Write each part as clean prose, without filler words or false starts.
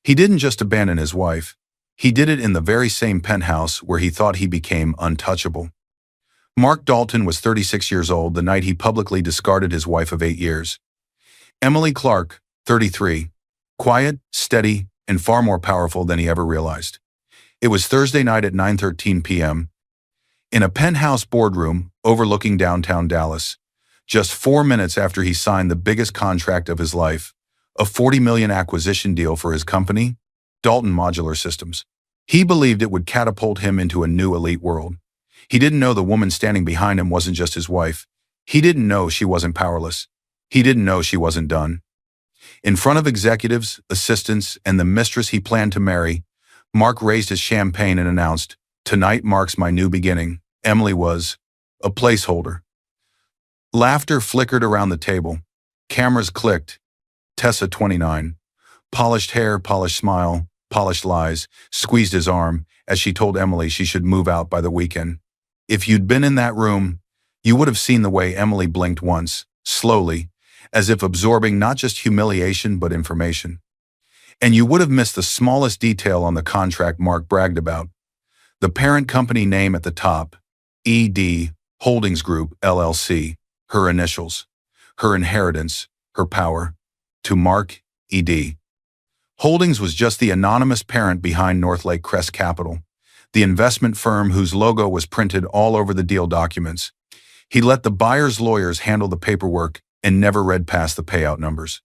He didn't just abandon his wife. He did it in the very same penthouse where he thought he became untouchable. Mark Dalton was 36 years old the night he publicly discarded his wife of 8 years. Emily Clark, 33. Quiet, steady, and far more powerful than he ever realized. It was Thursday night at 9:13 p.m. in a penthouse boardroom overlooking downtown Dallas, just 4 minutes after he signed the biggest contract of his life, a $40 million acquisition deal for his company, Dalton Modular Systems. He believed it would catapult him into a new elite world. He didn't know the woman standing behind him wasn't just his wife. He didn't know she wasn't powerless. He didn't know she wasn't done. In front of executives, assistants, and the mistress he planned to marry, Mark raised his champagne and announced, "Tonight marks my new beginning." Emily was a placeholder. Laughter flickered around the table. Cameras clicked. Tessa, 29. Polished hair, polished smile, polished lies, squeezed his arm as she told Emily she should move out by the weekend. If you'd been in that room, you would have seen the way Emily blinked once, slowly, as if absorbing not just humiliation but information. And you would have missed the smallest detail on the contract Mark bragged about. The parent company name at the top, ED Holdings Group, LLC, her initials, her inheritance, her power. To Mark, ED Holdings was just the anonymous parent behind Northlake Crest Capital, the investment firm whose logo was printed all over the deal documents. He let the buyer's lawyers handle the paperwork and never read past the payout numbers.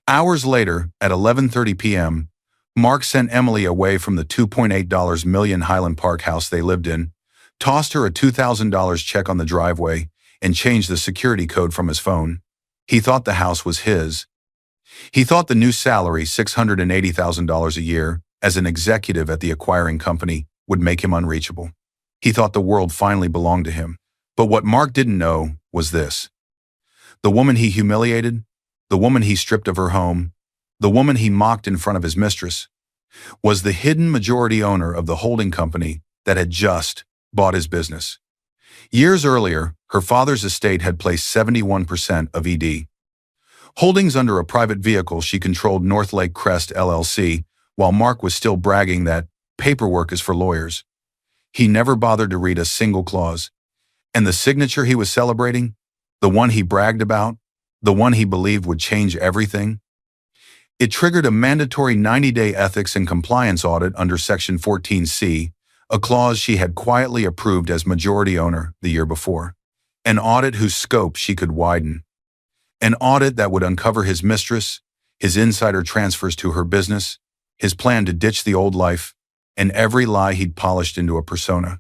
Hours later, at 11:30 p.m., Mark sent Emily away from the $2.8 million Highland Park house they lived in, tossed her a $2,000 check on the driveway, and changed the security code from his phone. He thought the house was his. He thought the new salary, $680,000 a year, as an executive at the acquiring company, would make him unreachable. He thought the world finally belonged to him. But what Mark didn't know was this. The woman he humiliated, the woman he stripped of her home, the woman he mocked in front of his mistress, was the hidden majority owner of the holding company that had just bought his business. Years earlier, her father's estate had placed 71% of ED Holdings under a private vehicle. She controlled Northlake Crest LLC, while Mark was still bragging that paperwork is for lawyers. He never bothered to read a single clause. And the signature he was celebrating, the one he bragged about, the one he believed would change everything, it triggered a mandatory 90-day ethics and compliance audit under Section 14C, a clause she had quietly approved as majority owner the year before. An audit whose scope she could widen. An audit that would uncover his mistress, his insider transfers to her business, his plan to ditch the old life, and every lie he'd polished into a persona.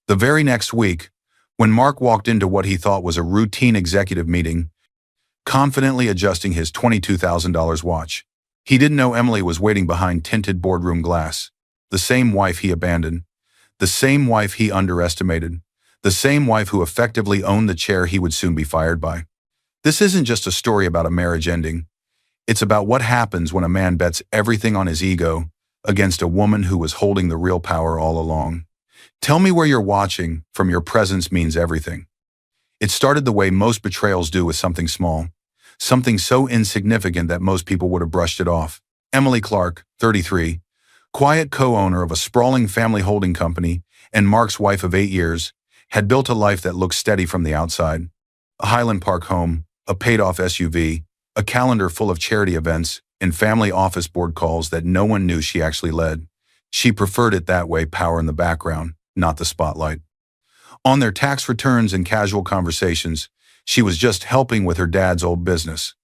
The very next week, when Mark walked into what he thought was a routine executive meeting, confidently adjusting his $22,000 watch, he didn't know Emily was waiting behind tinted boardroom glass. The same wife he abandoned, the same wife he underestimated, the same wife who effectively owned the chair he would soon be fired by. This isn't just a story about a marriage ending. It's about what happens when a man bets everything on his ego against a woman who was holding the real power all along. Tell me where you're watching from. Your presence means everything. It started the way most betrayals do, with something small, something so insignificant that most people would have brushed it off. Emily Clark, 33, quiet co-owner of a sprawling family holding company and Mark's wife of 8 years, had built a life that looked steady from the outside. A Highland Park home, a paid-off SUV, a calendar full of charity events, and family office board calls that no one knew she actually led. She preferred it that way, power in the background, not the spotlight. On their tax returns and casual conversations, she was just helping with her dad's old business.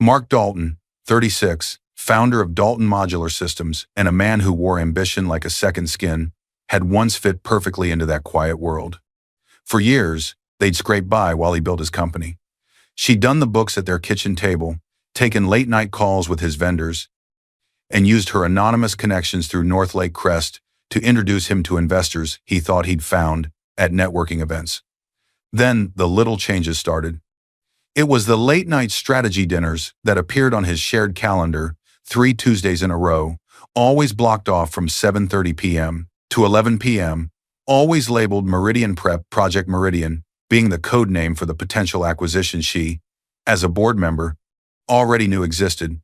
Mark Dalton, 36, founder of Dalton Modular Systems and a man who wore ambition like a second skin, had once fit perfectly into that quiet world. For years, they'd scraped by while he built his company. She'd done the books at their kitchen table, taken late-night calls with his vendors, and used her anonymous connections through Northlake Crest to introduce him to investors he thought he'd found at networking events. Then the little changes started. It was the late-night strategy dinners that appeared on his shared calendar 3 Tuesdays in a row, always blocked off from 7:30 p.m. to 11 p.m., always labeled Meridian Prep, Project Meridian, being the code name for the potential acquisition she, as a board member, already knew existed,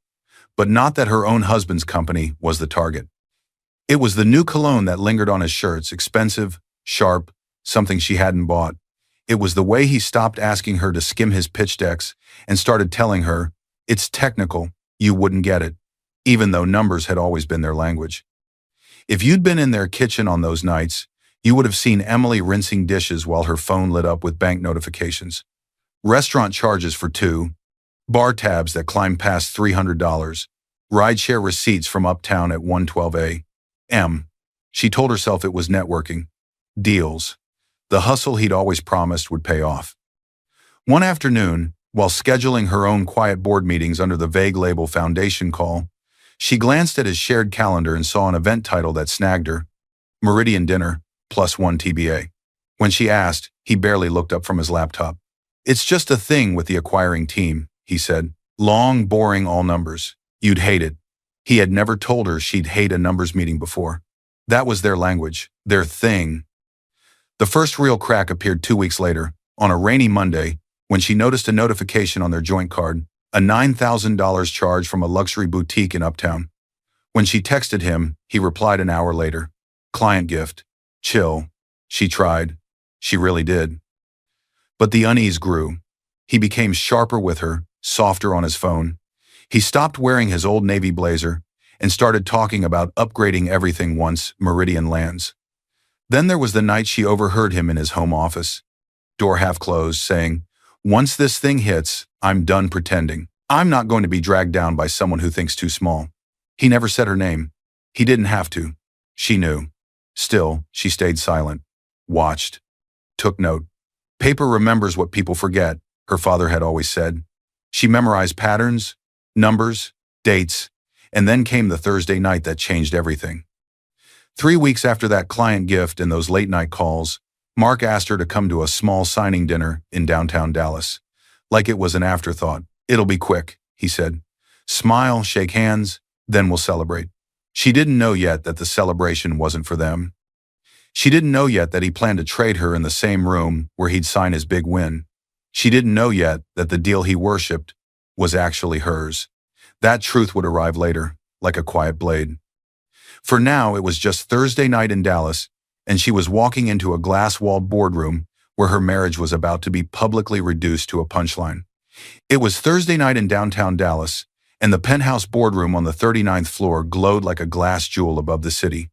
but not that her own husband's company was the target. It was the new cologne that lingered on his shirts, expensive, sharp, something she hadn't bought. It was the way he stopped asking her to skim his pitch decks and started telling her, "It's technical, you wouldn't get it," even though numbers had always been their language. If you'd been in their kitchen on those nights, you would have seen Emily rinsing dishes while her phone lit up with bank notifications. Restaurant charges for two, bar tabs that climbed past $300, rideshare receipts from uptown at 112 a.m. She told herself it was networking, deals, the hustle he'd always promised would pay off. One afternoon, while scheduling her own quiet board meetings under the vague label Foundation Call, she glanced at his shared calendar and saw an event title that snagged her, Meridian Dinner, +1 TBA. When she asked, he barely looked up from his laptop. "It's just a thing with the acquiring team," he said. "Long, boring, all numbers. You'd hate it." He had never told her she'd hate a numbers meeting before. That was their language, their thing. The first real crack appeared 2 weeks later, on a rainy Monday, when she noticed a notification on their joint card, a $9,000 charge from a luxury boutique in Uptown. When she texted him, he replied an hour later. "Client gift. Chill." She tried. She really did. But the unease grew. He became sharper with her, softer on his phone. He stopped wearing his old navy blazer and started talking about upgrading everything once Meridian lands. Then there was the night she overheard him in his home office, door half closed, saying, "Once this thing hits, I'm done pretending. I'm not going to be dragged down by someone who thinks too small." He never said her name. He didn't have to. She knew. Still, she stayed silent, watched, took note. Paper remembers what people forget, her father had always said. She memorized patterns, numbers, dates, and then came the Thursday night that changed everything. 3 weeks after that client gift and those late-night calls, Mark asked her to come to a small signing dinner in downtown Dallas. Like it was an afterthought. "It'll be quick," he said. "Smile, shake hands, then we'll celebrate." She didn't know yet that the celebration wasn't for them. She didn't know yet that he planned to trade her in the same room where he'd sign his big win. She didn't know yet that the deal he worshipped was actually hers. That truth would arrive later, like a quiet blade. For now, it was just Thursday night in Dallas, and she was walking into a glass-walled boardroom where her marriage was about to be publicly reduced to a punchline. It was Thursday night in downtown Dallas, and the penthouse boardroom on the 39th floor glowed like a glass jewel above the city.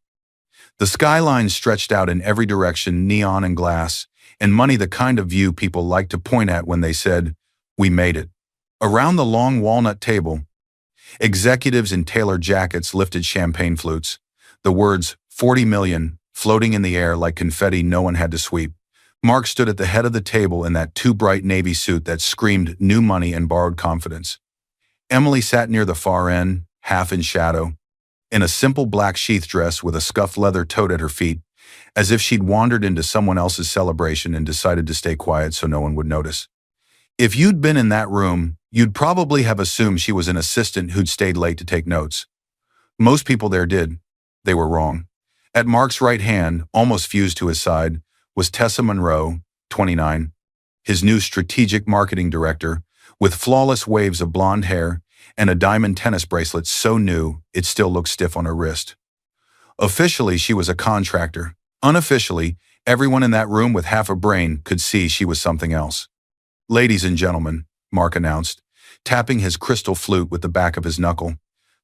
The skyline stretched out in every direction, neon and glass, and money, the kind of view people like to point at when they said, "We made it." Around the long walnut table, executives in tailored jackets lifted champagne flutes, the words 40 million floating in the air like confetti no one had to sweep. Mark stood at the head of the table in that too bright navy suit that screamed new money and borrowed confidence. Emily sat near the far end, half in shadow, in a simple black sheath dress with a scuffed leather tote at her feet, as if she'd wandered into someone else's celebration and decided to stay quiet so no one would notice. If you'd been in that room, you'd probably have assumed she was an assistant who'd stayed late to take notes. Most people there did. They were wrong. At Mark's right hand, almost fused to his side, was Tessa Monroe, 29, his new strategic marketing director, with flawless waves of blonde hair and a diamond tennis bracelet so new it still looked stiff on her wrist. Officially, she was a contractor. Unofficially, everyone in that room with half a brain could see she was something else. "Ladies and gentlemen," Mark announced, tapping his crystal flute with the back of his knuckle,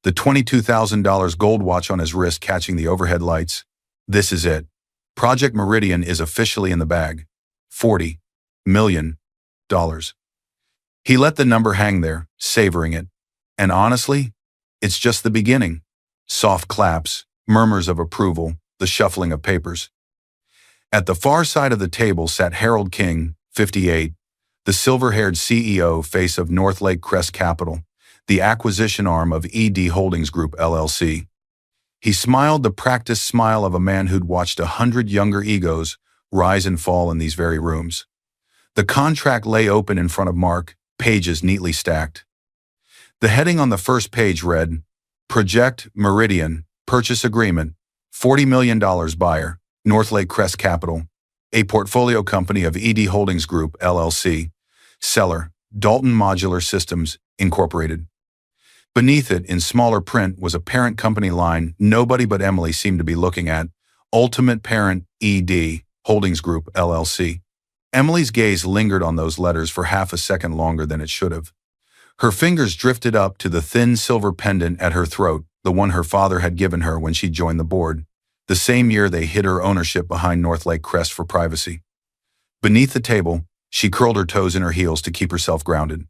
the $22,000 gold watch on his wrist catching the overhead lights. "This is it. Project Meridian is officially in the bag. $40 million. He let the number hang there, savoring it. And honestly, it's just the beginning. Soft claps, murmurs of approval, the shuffling of papers. At the far side of the table sat Harold King, 58, the silver-haired CEO face of Northlake Crest Capital, the acquisition arm of ED Holdings Group LLC. He smiled the practiced smile of a man who'd watched 100 younger egos rise and fall in these very rooms. The contract lay open in front of Mark, pages neatly stacked. The heading on the first page read, "Project Meridian, Purchase Agreement, $40 million buyer, Northlake Crest Capital, a portfolio company of ED Holdings Group, LLC, seller, Dalton Modular Systems, Incorporated." Beneath it, in smaller print, was a parent company line nobody but Emily seemed to be looking at: Ultimate Parent ED Holdings Group LLC. Emily's gaze lingered on those letters for half a second longer than it should have. Her fingers drifted up to the thin silver pendant at her throat, the one her father had given her when she joined the board, the same year they hid her ownership behind North Lake Crest for privacy. Beneath the table, she curled her toes in her heels to keep herself grounded.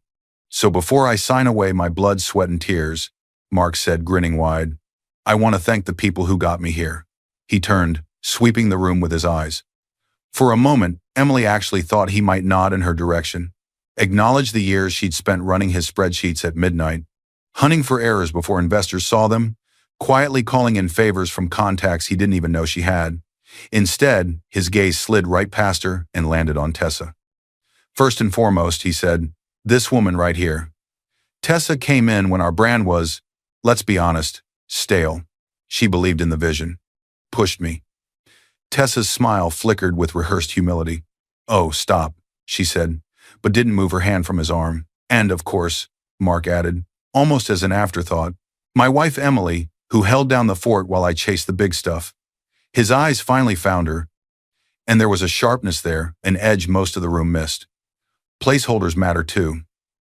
"So before I sign away my blood, sweat, and tears," Mark said, grinning wide, "I want to thank the people who got me here." He turned, sweeping the room with his eyes. For a moment, Emily actually thought he might nod in her direction, acknowledge the years she'd spent running his spreadsheets at midnight, hunting for errors before investors saw them, quietly calling in favors from contacts he didn't even know she had. Instead, his gaze slid right past her and landed on Tessa. "First and foremost," he said, "this woman right here. Tessa came in when our brand was, let's be honest, stale. She believed in the vision. Pushed me." Tessa's smile flickered with rehearsed humility. "Oh, stop," she said, but didn't move her hand from his arm. "And, of course," Mark added, almost as an afterthought, "my wife Emily, who held down the fort while I chased the big stuff." His eyes finally found her, and there was a sharpness there, an edge most of the room missed. "Placeholders matter too."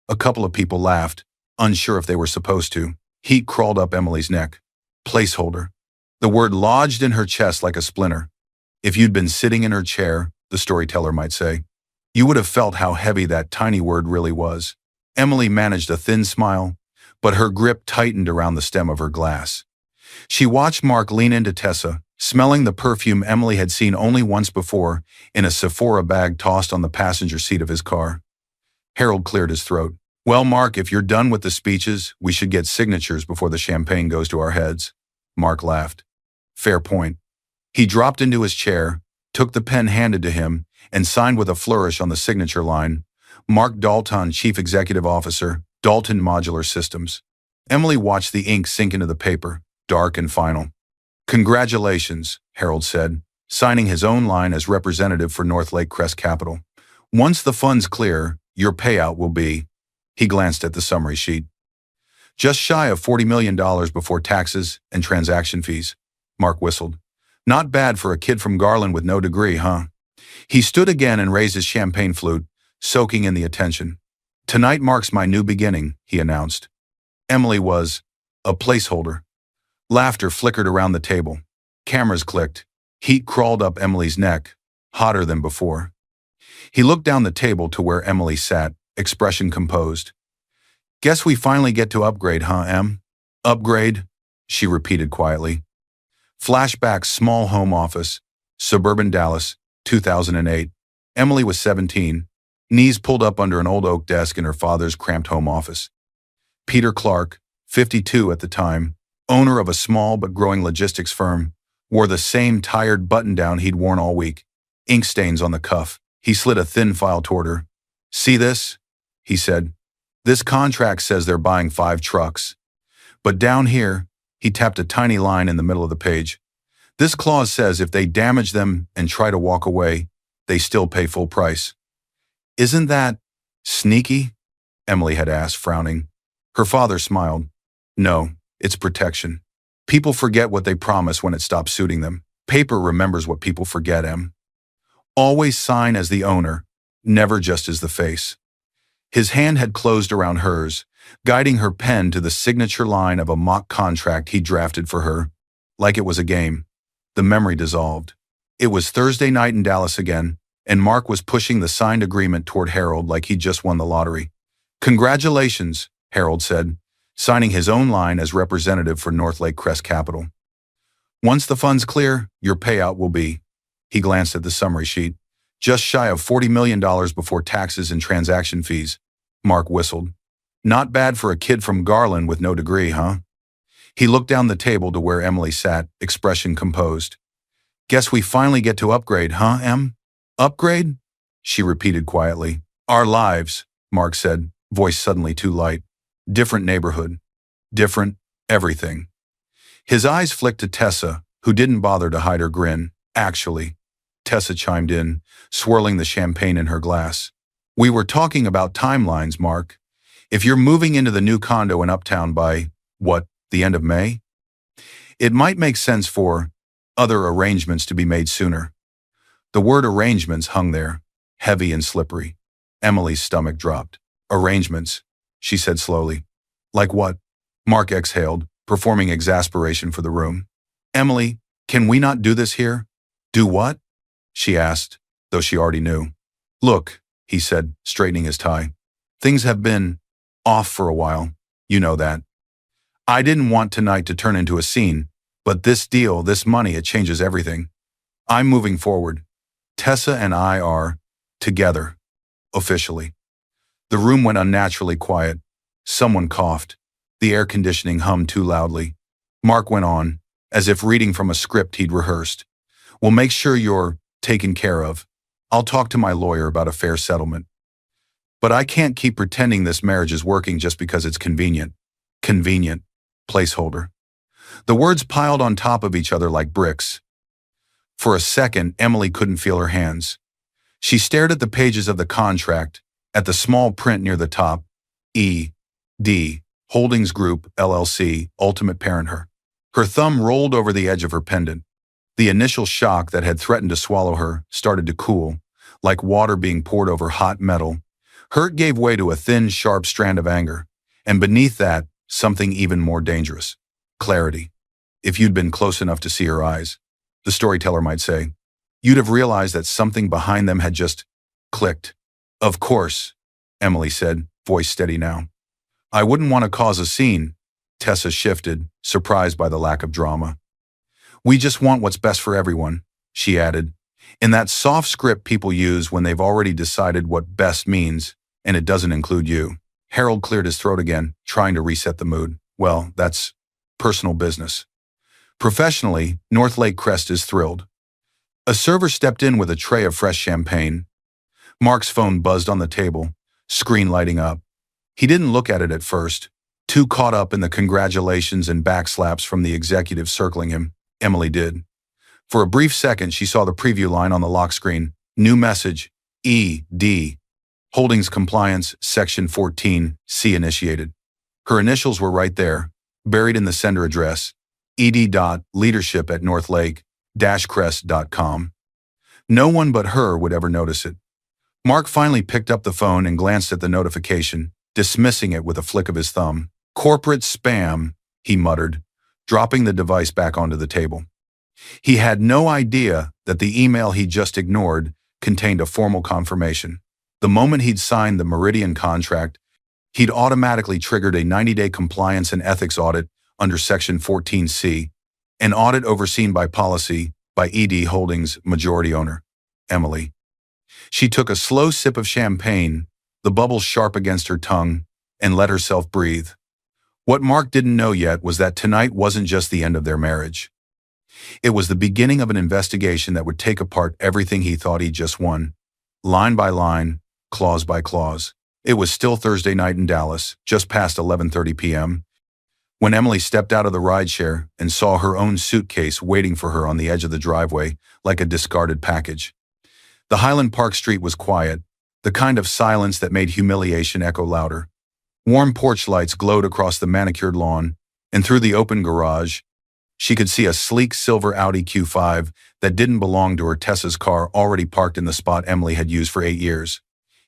A couple of people laughed, unsure if they were supposed to. Heat crawled up Emily's neck. Placeholder. The word lodged in her chest like a splinter. If you'd been sitting in her chair, the storyteller might say, you would have felt how heavy that tiny word really was. Emily managed a thin smile, but her grip tightened around the stem of her glass. She watched Mark lean into Tessa, smelling the perfume Emily had seen only once before in a Sephora bag tossed on the passenger seat of his car. Harold cleared his throat. "Well, Mark, if you're done with the speeches, we should get signatures before the champagne goes to our heads." Mark laughed. "Fair point." He dropped into his chair, took the pen handed to him, and signed with a flourish on the signature line, "Mark Dalton, Chief Executive Officer, Dalton Modular Systems." Emily watched the ink sink into the paper, dark and final. "Congratulations," Harold said, signing his own line as representative for North Lake Crest Capital. "Once the funds clear, your payout will be—" He glanced at the summary sheet. "Just shy of $40 million before taxes and transaction fees." Mark whistled. "Not bad for a kid from Garland with no degree, huh?" He stood again and raised his champagne flute, soaking in the attention. "Tonight marks my new beginning," he announced. Emily was a placeholder. Laughter flickered around the table. Cameras clicked. Heat crawled up Emily's neck, hotter than before. He looked down the table to where Emily sat, expression composed. "Guess we finally get to upgrade, huh, Em?" "Upgrade?" she repeated quietly. Flashback: small home office, suburban Dallas, 2008. Emily was 17, knees pulled up under an old oak desk in her father's cramped home office. Peter Clark, 52 at the time, owner of a small but growing logistics firm, wore the same tired button-down he'd worn all week, ink stains on the cuff. He slid a thin file toward her. "See this?" he said. "This contract says they're buying 5 trucks. But down here," he tapped a tiny line in the middle of the page, "this clause says if they damage them and try to walk away, they still pay full price." "Isn't that sneaky?" Emily had asked, frowning. Her father smiled. "No, it's protection. People forget what they promise when it stops suiting them. Paper remembers what people forget, Em. Always sign as the owner, never just as the face." His hand had closed around hers, guiding her pen to the signature line of a mock contract he drafted for her, like it was a game. The memory dissolved. It was Thursday night in Dallas again, and Mark was pushing the signed agreement toward Harold like he'd just won the lottery. "Congratulations," Harold said, signing his own line as representative for North Lake Crest Capital. "Once the funds clear, your payout will be—" He glanced at the summary sheet. "Just shy of $40 million before taxes and transaction fees." Mark whistled. "Not bad for a kid from Garland with no degree, huh?" He looked down the table to where Emily sat, expression composed. "Guess we finally get to upgrade, huh, Em?" "Upgrade?" she repeated quietly. "Our lives," Mark said, voice suddenly too light. "Different neighborhood. Different everything." His eyes flicked to Tessa, who didn't bother to hide her grin. "Actually," Tessa chimed in, swirling the champagne in her glass, "we were talking about timelines, Mark. If you're moving into the new condo in Uptown by, what, the end of May? It might make sense for other arrangements to be made sooner. The word arrangements hung there, heavy and slippery. Emily's stomach dropped. Arrangements, she said slowly. Like what? Mark exhaled, performing exasperation for the room. Emily, can we not do this here? Do what? She asked, though she already knew. Look, he said, straightening his tie. Things have been off for a while. You know that. I didn't want tonight to turn into a scene, but this deal, this money, it changes everything. I'm moving forward. Tessa and I are together, officially. The room went unnaturally quiet. Someone coughed. The air conditioning hummed too loudly. Mark went on, as if reading from a script he'd rehearsed. We'll make sure you're taken care of. I'll talk to my lawyer about a fair settlement. But I can't keep pretending this marriage is working just because it's convenient. Convenient. Placeholder. The words piled on top of each other like bricks. For a second, Emily couldn't feel her hands. She stared at the pages of the contract, at the small print near the top, E.D. Holdings Group, LLC, Ultimate Parent Her. Her thumb rolled over the edge of her pendant. The initial shock that had threatened to swallow her started to cool, like water being poured over hot metal. Hurt gave way to a thin, sharp strand of anger, and beneath that, something even more dangerous. Clarity. If you'd been close enough to see her eyes, the storyteller might say, you'd have realized that something behind them had just clicked. Of course, Emily said, voice steady now. I wouldn't want to cause a scene. Tessa shifted, surprised by the lack of drama. We just want what's best for everyone, she added, in that soft script people use when they've already decided what best means, and it doesn't include you. Harold cleared his throat again, trying to reset the mood. Well, that's personal business. Professionally, Northlake Crest is thrilled. A server stepped in with a tray of fresh champagne. Mark's phone buzzed on the table, screen lighting up. He didn't look at it at first, too caught up in the congratulations and backslaps from the executives circling him. Emily did. For a brief second, she saw the preview line on the lock screen. New message, E.D. Holdings Compliance, Section 14, C initiated. Her initials were right there, buried in the sender address, ed.leadership@northlake-crest.com. No one but her would ever notice it. Mark finally picked up the phone and glanced at the notification, dismissing it with a flick of his thumb. Corporate spam, he muttered, dropping the device back onto the table. He had no idea that the email he just ignored contained a formal confirmation. The moment he'd signed the Meridian contract, he'd automatically triggered a 90-day compliance and ethics audit under Section 14C, an audit overseen by policy by ED Holdings' majority owner, Emily. She took a slow sip of champagne, the bubbles sharp against her tongue, and let herself breathe. What Mark didn't know yet was that tonight wasn't just the end of their marriage. It was the beginning of an investigation that would take apart everything he thought he'd just won, line by line, clause by clause. It was still Thursday night in Dallas, just past 11:30 p.m., when Emily stepped out of the rideshare and saw her own suitcase waiting for her on the edge of the driveway like a discarded package. The Highland Park street was quiet, the kind of silence that made humiliation echo louder. Warm porch lights glowed across the manicured lawn, and through the open garage, she could see a sleek silver Audi Q5 that didn't belong to her Tessa's car already parked in the spot Emily had used for 8 years.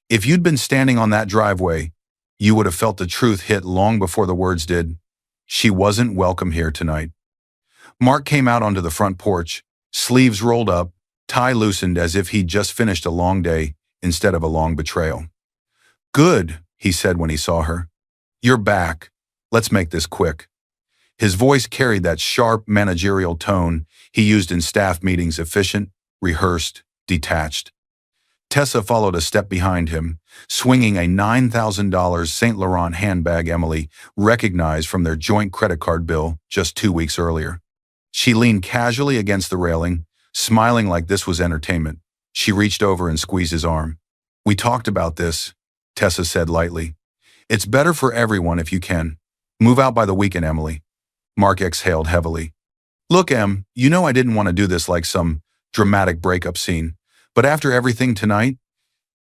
If you'd been standing on that driveway, you would have felt the truth hit long before the words did. She wasn't welcome here tonight. Mark came out onto the front porch, sleeves rolled up, tie loosened as if he'd just finished a long day instead of a long betrayal. Good, he said when he saw her. You're back. Let's make this quick. His voice carried that sharp managerial tone he used in staff meetings, efficient, rehearsed, detached. Tessa followed a step behind him, swinging a $9,000 Saint Laurent handbag Emily recognized from their joint credit card bill just 2 weeks earlier. She leaned casually against the railing, smiling like this was entertainment. She reached over and squeezed his arm. We talked about this, Tessa said lightly. It's better for everyone if you can. Move out by the weekend, Emily. Mark exhaled heavily. Look, Em, you know I didn't want to do this like some dramatic breakup scene. But after everything tonight,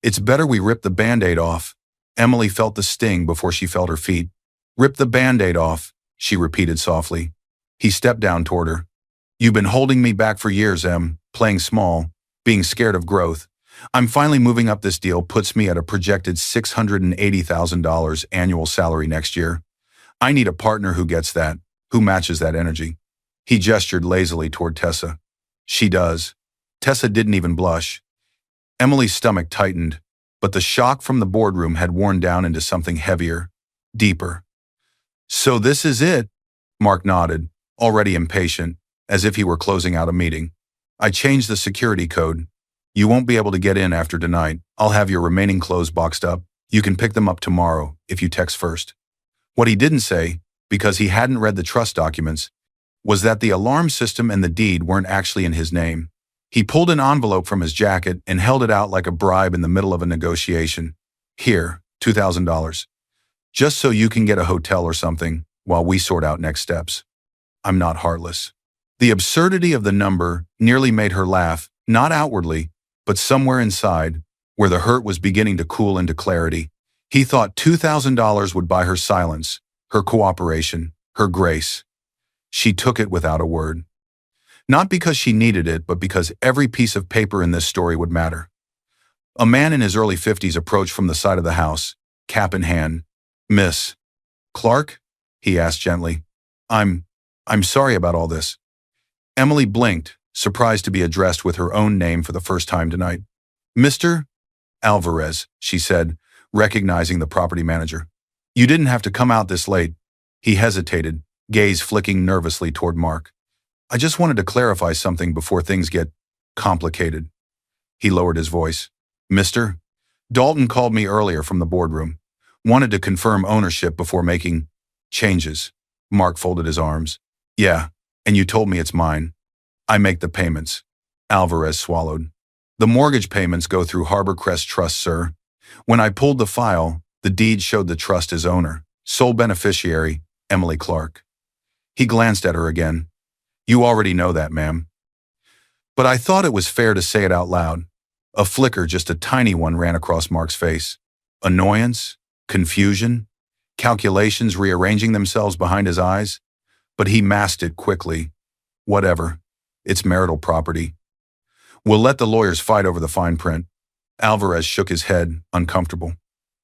it's better we rip the Band-Aid off. Emily felt the sting before she felt her feet. Rip the Band-Aid off, she repeated softly. He stepped down toward her. You've been holding me back for years, Em, playing small, being scared of growth. I'm finally moving up. This deal puts me at a projected $680,000 annual salary next year. I need a partner who gets that, who matches that energy. He gestured lazily toward Tessa. She does. Tessa didn't even blush. Emily's stomach tightened, but the shock from the boardroom had worn down into something heavier, deeper. So this is it? Mark nodded, already impatient, as if he were closing out a meeting. I changed the security code. You won't be able to get in after tonight. I'll have your remaining clothes boxed up. You can pick them up tomorrow if you text first. What he didn't say, because he hadn't read the trust documents, was that the alarm system and the deed weren't actually in his name. He pulled an envelope from his jacket and held it out like a bribe in the middle of a negotiation. Here, $2,000. Just so you can get a hotel or something while we sort out next steps. I'm not heartless. The absurdity of the number nearly made her laugh, not outwardly, but somewhere inside, where the hurt was beginning to cool into clarity. He thought $2,000 would buy her silence, her cooperation, her grace. She took it without a word. Not because she needed it, but because every piece of paper in this story would matter. A man in his early 50s approached from the side of the house, cap in hand. Miss Clark? He asked gently. I'm sorry about all this. Emily blinked, surprised to be addressed with her own name for the first time tonight. Mr. Alvarez, she said, recognizing the property manager. You didn't have to come out this late. He hesitated, gaze flicking nervously toward Mark. I just wanted to clarify something before things get complicated. He lowered his voice. Mr. Dalton called me earlier from the boardroom. Wanted to confirm ownership before making changes. Mark folded his arms. Yeah, and you told me it's mine. I make the payments. Alvarez swallowed. The mortgage payments go through Harbor Crest Trust, sir. When I pulled the file, the deed showed the trust as owner. Sole beneficiary, Emily Clark. He glanced at her again. You already know that, ma'am. But I thought it was fair to say it out loud. A flicker, just a tiny one, ran across Mark's face. Annoyance, confusion, calculations rearranging themselves behind his eyes. But he masked it quickly. Whatever. It's marital property. We'll let the lawyers fight over the fine print. Alvarez shook his head, uncomfortable.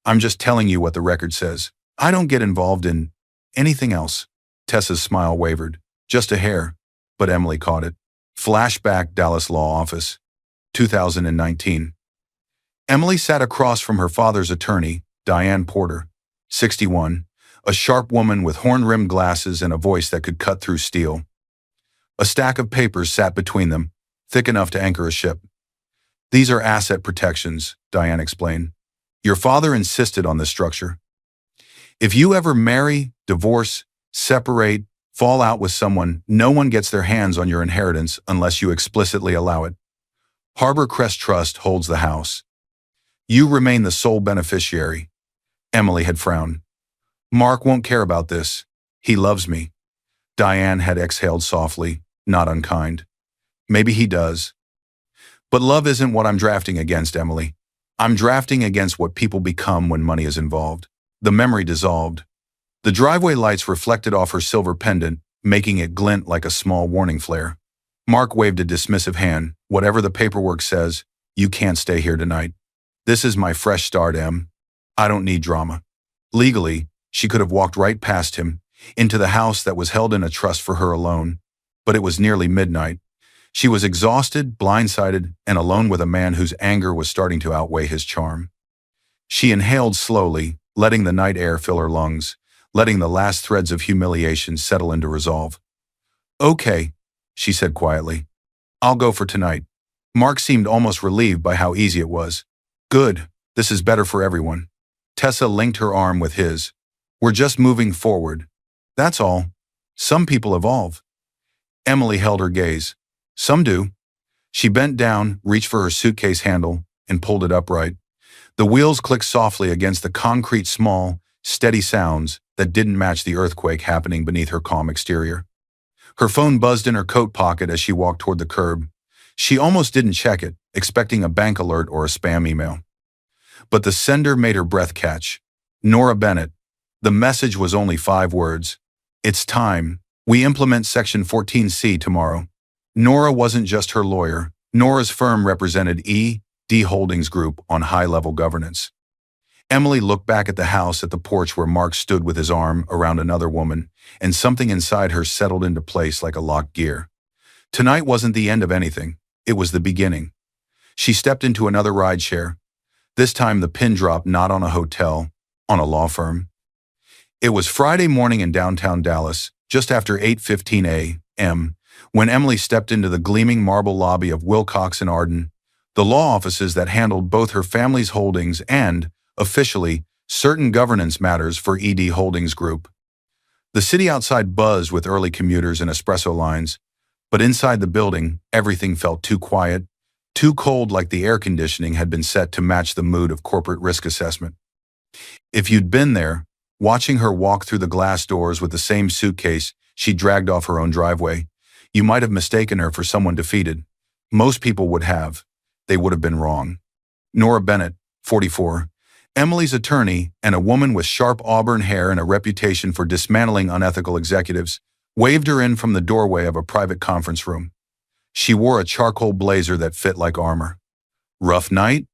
I'm just telling you what the record says. I don't get involved in anything else. Tessa's smile wavered. Just a hair. But Emily caught it. Flashback, Dallas Law Office. 2019. Emily sat across from her father's attorney, Diane Porter, 61, a sharp woman with horn-rimmed glasses and a voice that could cut through steel. A stack of papers sat between them, thick enough to anchor a ship. These are asset protections, Diane explained. Your father insisted on this structure. If you ever marry, divorce, separate, fall out with someone, no one gets their hands on your inheritance unless you explicitly allow it. Harbor Crest Trust holds the house. You remain the sole beneficiary. Emily had frowned. Mark won't care about this. He loves me. Diane had exhaled softly, not unkind. Maybe he does. But love isn't what I'm drafting against, Emily. I'm drafting against what people become when money is involved. The memory dissolved. The driveway lights reflected off her silver pendant, making it glint like a small warning flare. Mark waved a dismissive hand. Whatever the paperwork says, you can't stay here tonight. This is my fresh start, Em. I don't need drama. Legally, she could have walked right past him, into the house that was held in a trust for her alone. But it was nearly midnight. She was exhausted, blindsided, and alone with a man whose anger was starting to outweigh his charm. She inhaled slowly, letting the night air fill her lungs, letting the last threads of humiliation settle into resolve. Okay, she said quietly. I'll go for tonight. Mark seemed almost relieved by how easy it was. Good, this is better for everyone. Tessa linked her arm with his. We're just moving forward. That's all. Some people evolve. Emily held her gaze. Some do. She bent down, reached for her suitcase handle, and pulled it upright. The wheels clicked softly against the concrete, small, steady sounds that didn't match the earthquake happening beneath her calm exterior. Her phone buzzed in her coat pocket as she walked toward the curb. She almost didn't check it, expecting a bank alert or a spam email. But the sender made her breath catch. Nora Bennett. The message was only 5 words. It's time. We implement Section 14C tomorrow. Nora wasn't just her lawyer. Nora's firm represented E.D. Holdings Group on high-level governance. Emily looked back at the house at the porch where Mark stood with his arm around another woman, and something inside her settled into place like a locked gear. Tonight wasn't the end of anything. It was the beginning. She stepped into another rideshare. This time the pin dropped not on a hotel, on a law firm. It was Friday morning in downtown Dallas, just after 8:15 a.m., when Emily stepped into the gleaming marble lobby of Wilcox & Arden, the law offices that handled both her family's holdings and, officially, certain governance matters for E.D. Holdings Group. The city outside buzzed with early commuters and espresso lines, but inside the building, everything felt too quiet, too cold, like the air conditioning had been set to match the mood of corporate risk assessment. If you'd been there, watching her walk through the glass doors with the same suitcase she dragged off her own driveway, you might have mistaken her for someone defeated. Most people would have. They would have been wrong. Nora Bennett, 44, Emily's attorney and a woman with sharp auburn hair and a reputation for dismantling unethical executives, waved her in from the doorway of a private conference room. She wore a charcoal blazer that fit like armor. "Rough night?"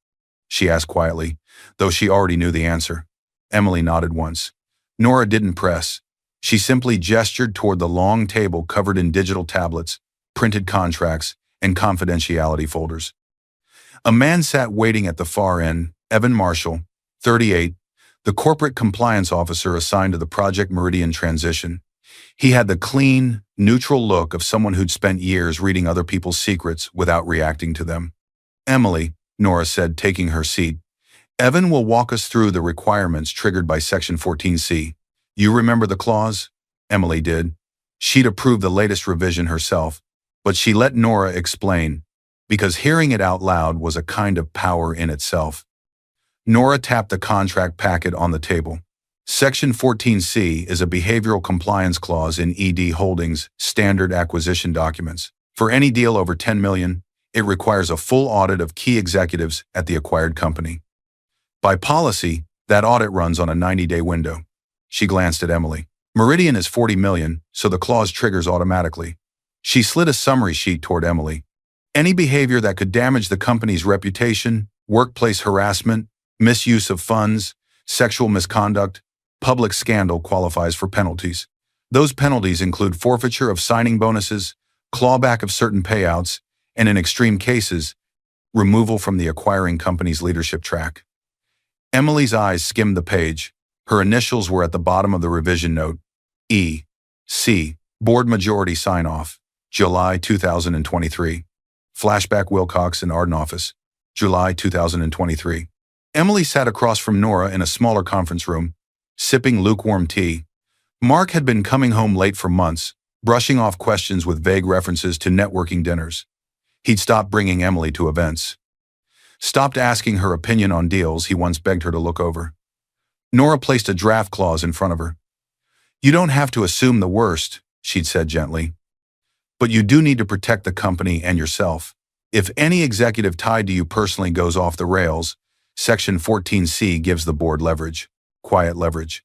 she asked quietly, though she already knew the answer. Emily nodded once. Nora didn't press. She simply gestured toward the long table covered in digital tablets, printed contracts, and confidentiality folders. A man sat waiting at the far end, Evan Marshall, 38, the corporate compliance officer assigned to the Project Meridian transition. He had the clean, neutral look of someone who'd spent years reading other people's secrets without reacting to them. "Emily," Nora said, taking her seat, "Evan will walk us through the requirements triggered by Section 14C. You remember the clause?" Emily did. She'd approved the latest revision herself, but she let Nora explain, because hearing it out loud was a kind of power in itself. Nora tapped the contract packet on the table. Section 14C is a behavioral compliance clause in E.D. Holdings' standard acquisition documents. For any deal over $10 million, it requires a full audit of key executives at the acquired company. By policy, that audit runs on a 90-day window. She glanced at Emily. Meridian is $40 million, so the clause triggers automatically. She slid a summary sheet toward Emily. Any behavior that could damage the company's reputation, workplace harassment, misuse of funds, sexual misconduct, public scandal qualifies for penalties. Those penalties include forfeiture of signing bonuses, clawback of certain payouts, and in extreme cases, removal from the acquiring company's leadership track. Emily's eyes skimmed the page. Her initials were at the bottom of the revision note. E.C. Board Majority Sign-Off. July 2023. Flashback Wilcox & Arden Office. July 2023. Emily sat across from Nora in a smaller conference room, sipping lukewarm tea. Mark had been coming home late for months, brushing off questions with vague references to networking dinners. He'd stopped bringing Emily to events. Stopped asking her opinion on deals he once begged her to look over. Nora placed a draft clause in front of her. "You don't have to assume the worst," she'd said gently. "But you do need to protect the company and yourself. If any executive tied to you personally goes off the rails, Section 14C gives the board leverage. Quiet leverage."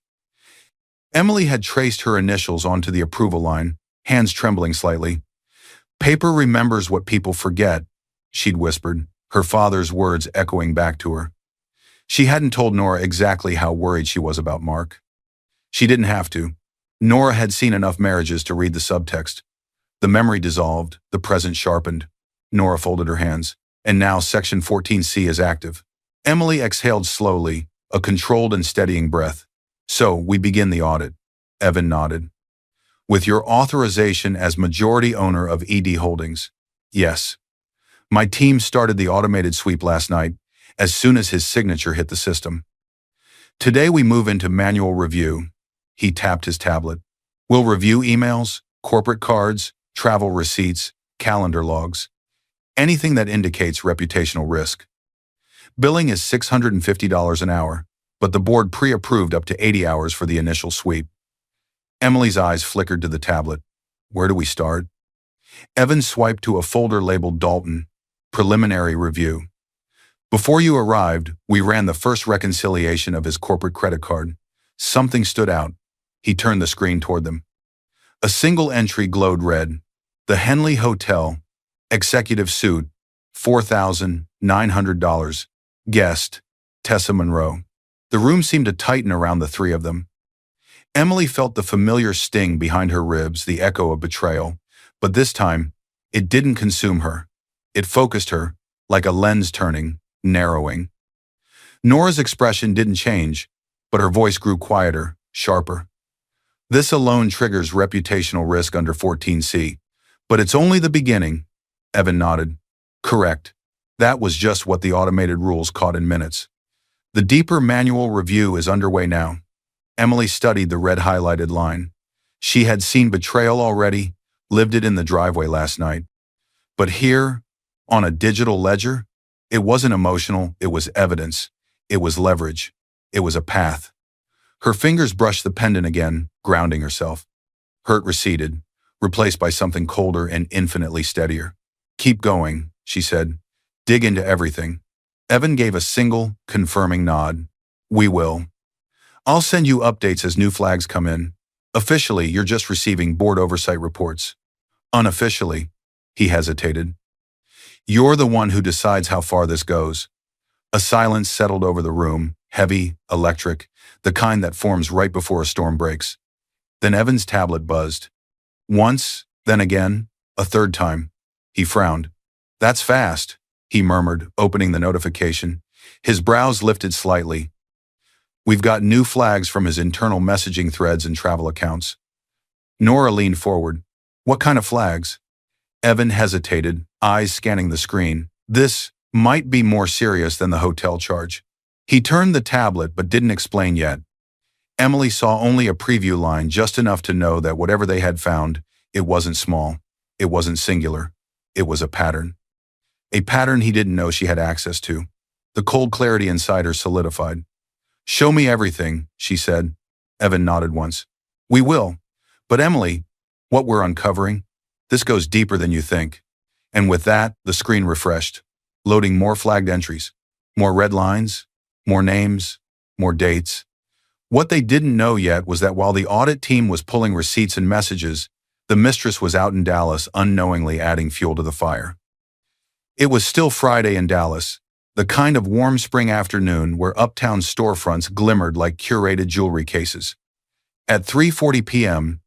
Emily had traced her initials onto the approval line, hands trembling slightly. "Paper remembers what people forget," she'd whispered, her father's words echoing back to her. She hadn't told Nora exactly how worried she was about Mark. She didn't have to. Nora had seen enough marriages to read the subtext. The memory dissolved, the present sharpened. Nora folded her hands. And now Section 14C is active. Emily exhaled slowly, a controlled and steadying breath. "So, we begin the audit." Evan nodded. "With your authorization as majority owner of E.D. Holdings." "Yes." "My team started the automated sweep last night, as soon as his signature hit the system. Today we move into manual review." He tapped his tablet. "We'll review emails, corporate cards, travel receipts, calendar logs. Anything that indicates reputational risk. Billing is $650 an hour, but the board pre-approved up to 80 hours for the initial sweep." Emily's eyes flickered to the tablet. "Where do we start?" Evan swiped to a folder labeled Dalton, Preliminary Review. Before you arrived, we ran the first reconciliation of his corporate credit card. Something stood out. He turned the screen toward them. A single entry glowed red. The Henley Hotel, executive suite, $4,900. Guest, Tessa Monroe. The room seemed to tighten around the three of them. Emily felt the familiar sting behind her ribs, the echo of betrayal, but this time, it didn't consume her. It focused her, like a lens turning, narrowing. Nora's expression didn't change, but her voice grew quieter, sharper. This alone triggers reputational risk under 14C, but it's only the beginning. Evan nodded. Correct. That was just what the automated rules caught in minutes. The deeper manual review is underway now. Emily studied the red highlighted line. She had seen betrayal already, lived it in the driveway last night. But here, on a digital ledger, it wasn't emotional, it was evidence. It was leverage. It was a path. Her fingers brushed the pendant again, grounding herself. Hurt receded, replaced by something colder and infinitely steadier. Keep going, she said. Dig into everything. Evan gave a single, confirming nod. We will. I'll send you updates as new flags come in. Officially, you're just receiving board oversight reports. Unofficially, he hesitated. You're the one who decides how far this goes. A silence settled over the room, heavy, electric, the kind that forms right before a storm breaks. Then Evan's tablet buzzed. Once, then again, a third time. He frowned. That's fast, he murmured, opening the notification. His brows lifted slightly. We've got new flags from his internal messaging threads and travel accounts. Nora leaned forward. What kind of flags? Evan hesitated, eyes scanning the screen. This might be more serious than the hotel charge. He turned the tablet but didn't explain yet. Emily saw only a preview line, just enough to know that whatever they had found, it wasn't small, it wasn't singular, it was a pattern. A pattern he didn't know she had access to. The cold clarity inside her solidified. Show me everything, she said. Evan nodded once. We will. But Emily, what we're uncovering, this goes deeper than you think. And with that, the screen refreshed, loading more flagged entries, more red lines, more names, more dates. What they didn't know yet was that while the audit team was pulling receipts and messages, the Mistress was out in Dallas, unknowingly adding fuel to the fire. It was still Friday in Dallas, the kind of warm spring afternoon where uptown storefronts glimmered like curated jewelry cases. At 3:40 p.m.,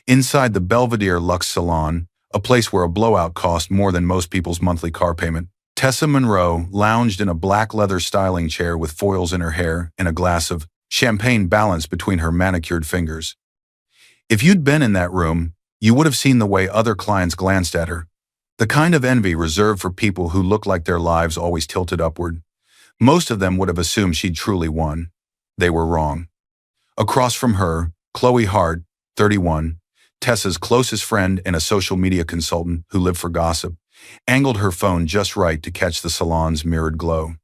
inside the Belvedere Luxe Salon, a place where a blowout cost more than most people's monthly car payment, Tessa Monroe lounged in a black leather styling chair with foils in her hair and a glass of champagne balanced between her manicured fingers. If you'd been in that room, you would have seen the way other clients glanced at her. The kind of envy reserved for people who looked like their lives always tilted upward. Most of them would have assumed she'd truly won. They were wrong. Across from her, Chloe Hart, 31, Tessa's closest friend and a social media consultant who lived for gossip, angled her phone just right to catch the salon's mirrored glow.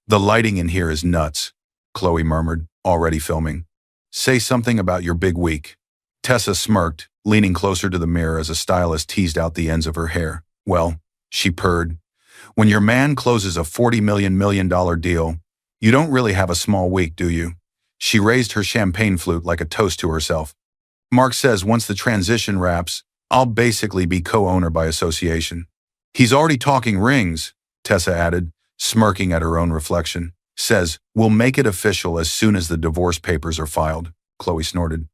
The lighting in here is nuts, Chloe murmured, already filming. Say something about your big week. Tessa smirked, leaning closer to the mirror as a stylist teased out the ends of her hair. Well, she purred. When your man closes a $40 million deal, you don't really have a small week, do you? She raised her champagne flute like a toast to herself. Mark says once the transition wraps, I'll basically be co-owner by association. He's already talking rings, Tessa added, smirking at her own reflection. Says, we'll make it official as soon as the divorce papers are filed, Chloe snorted.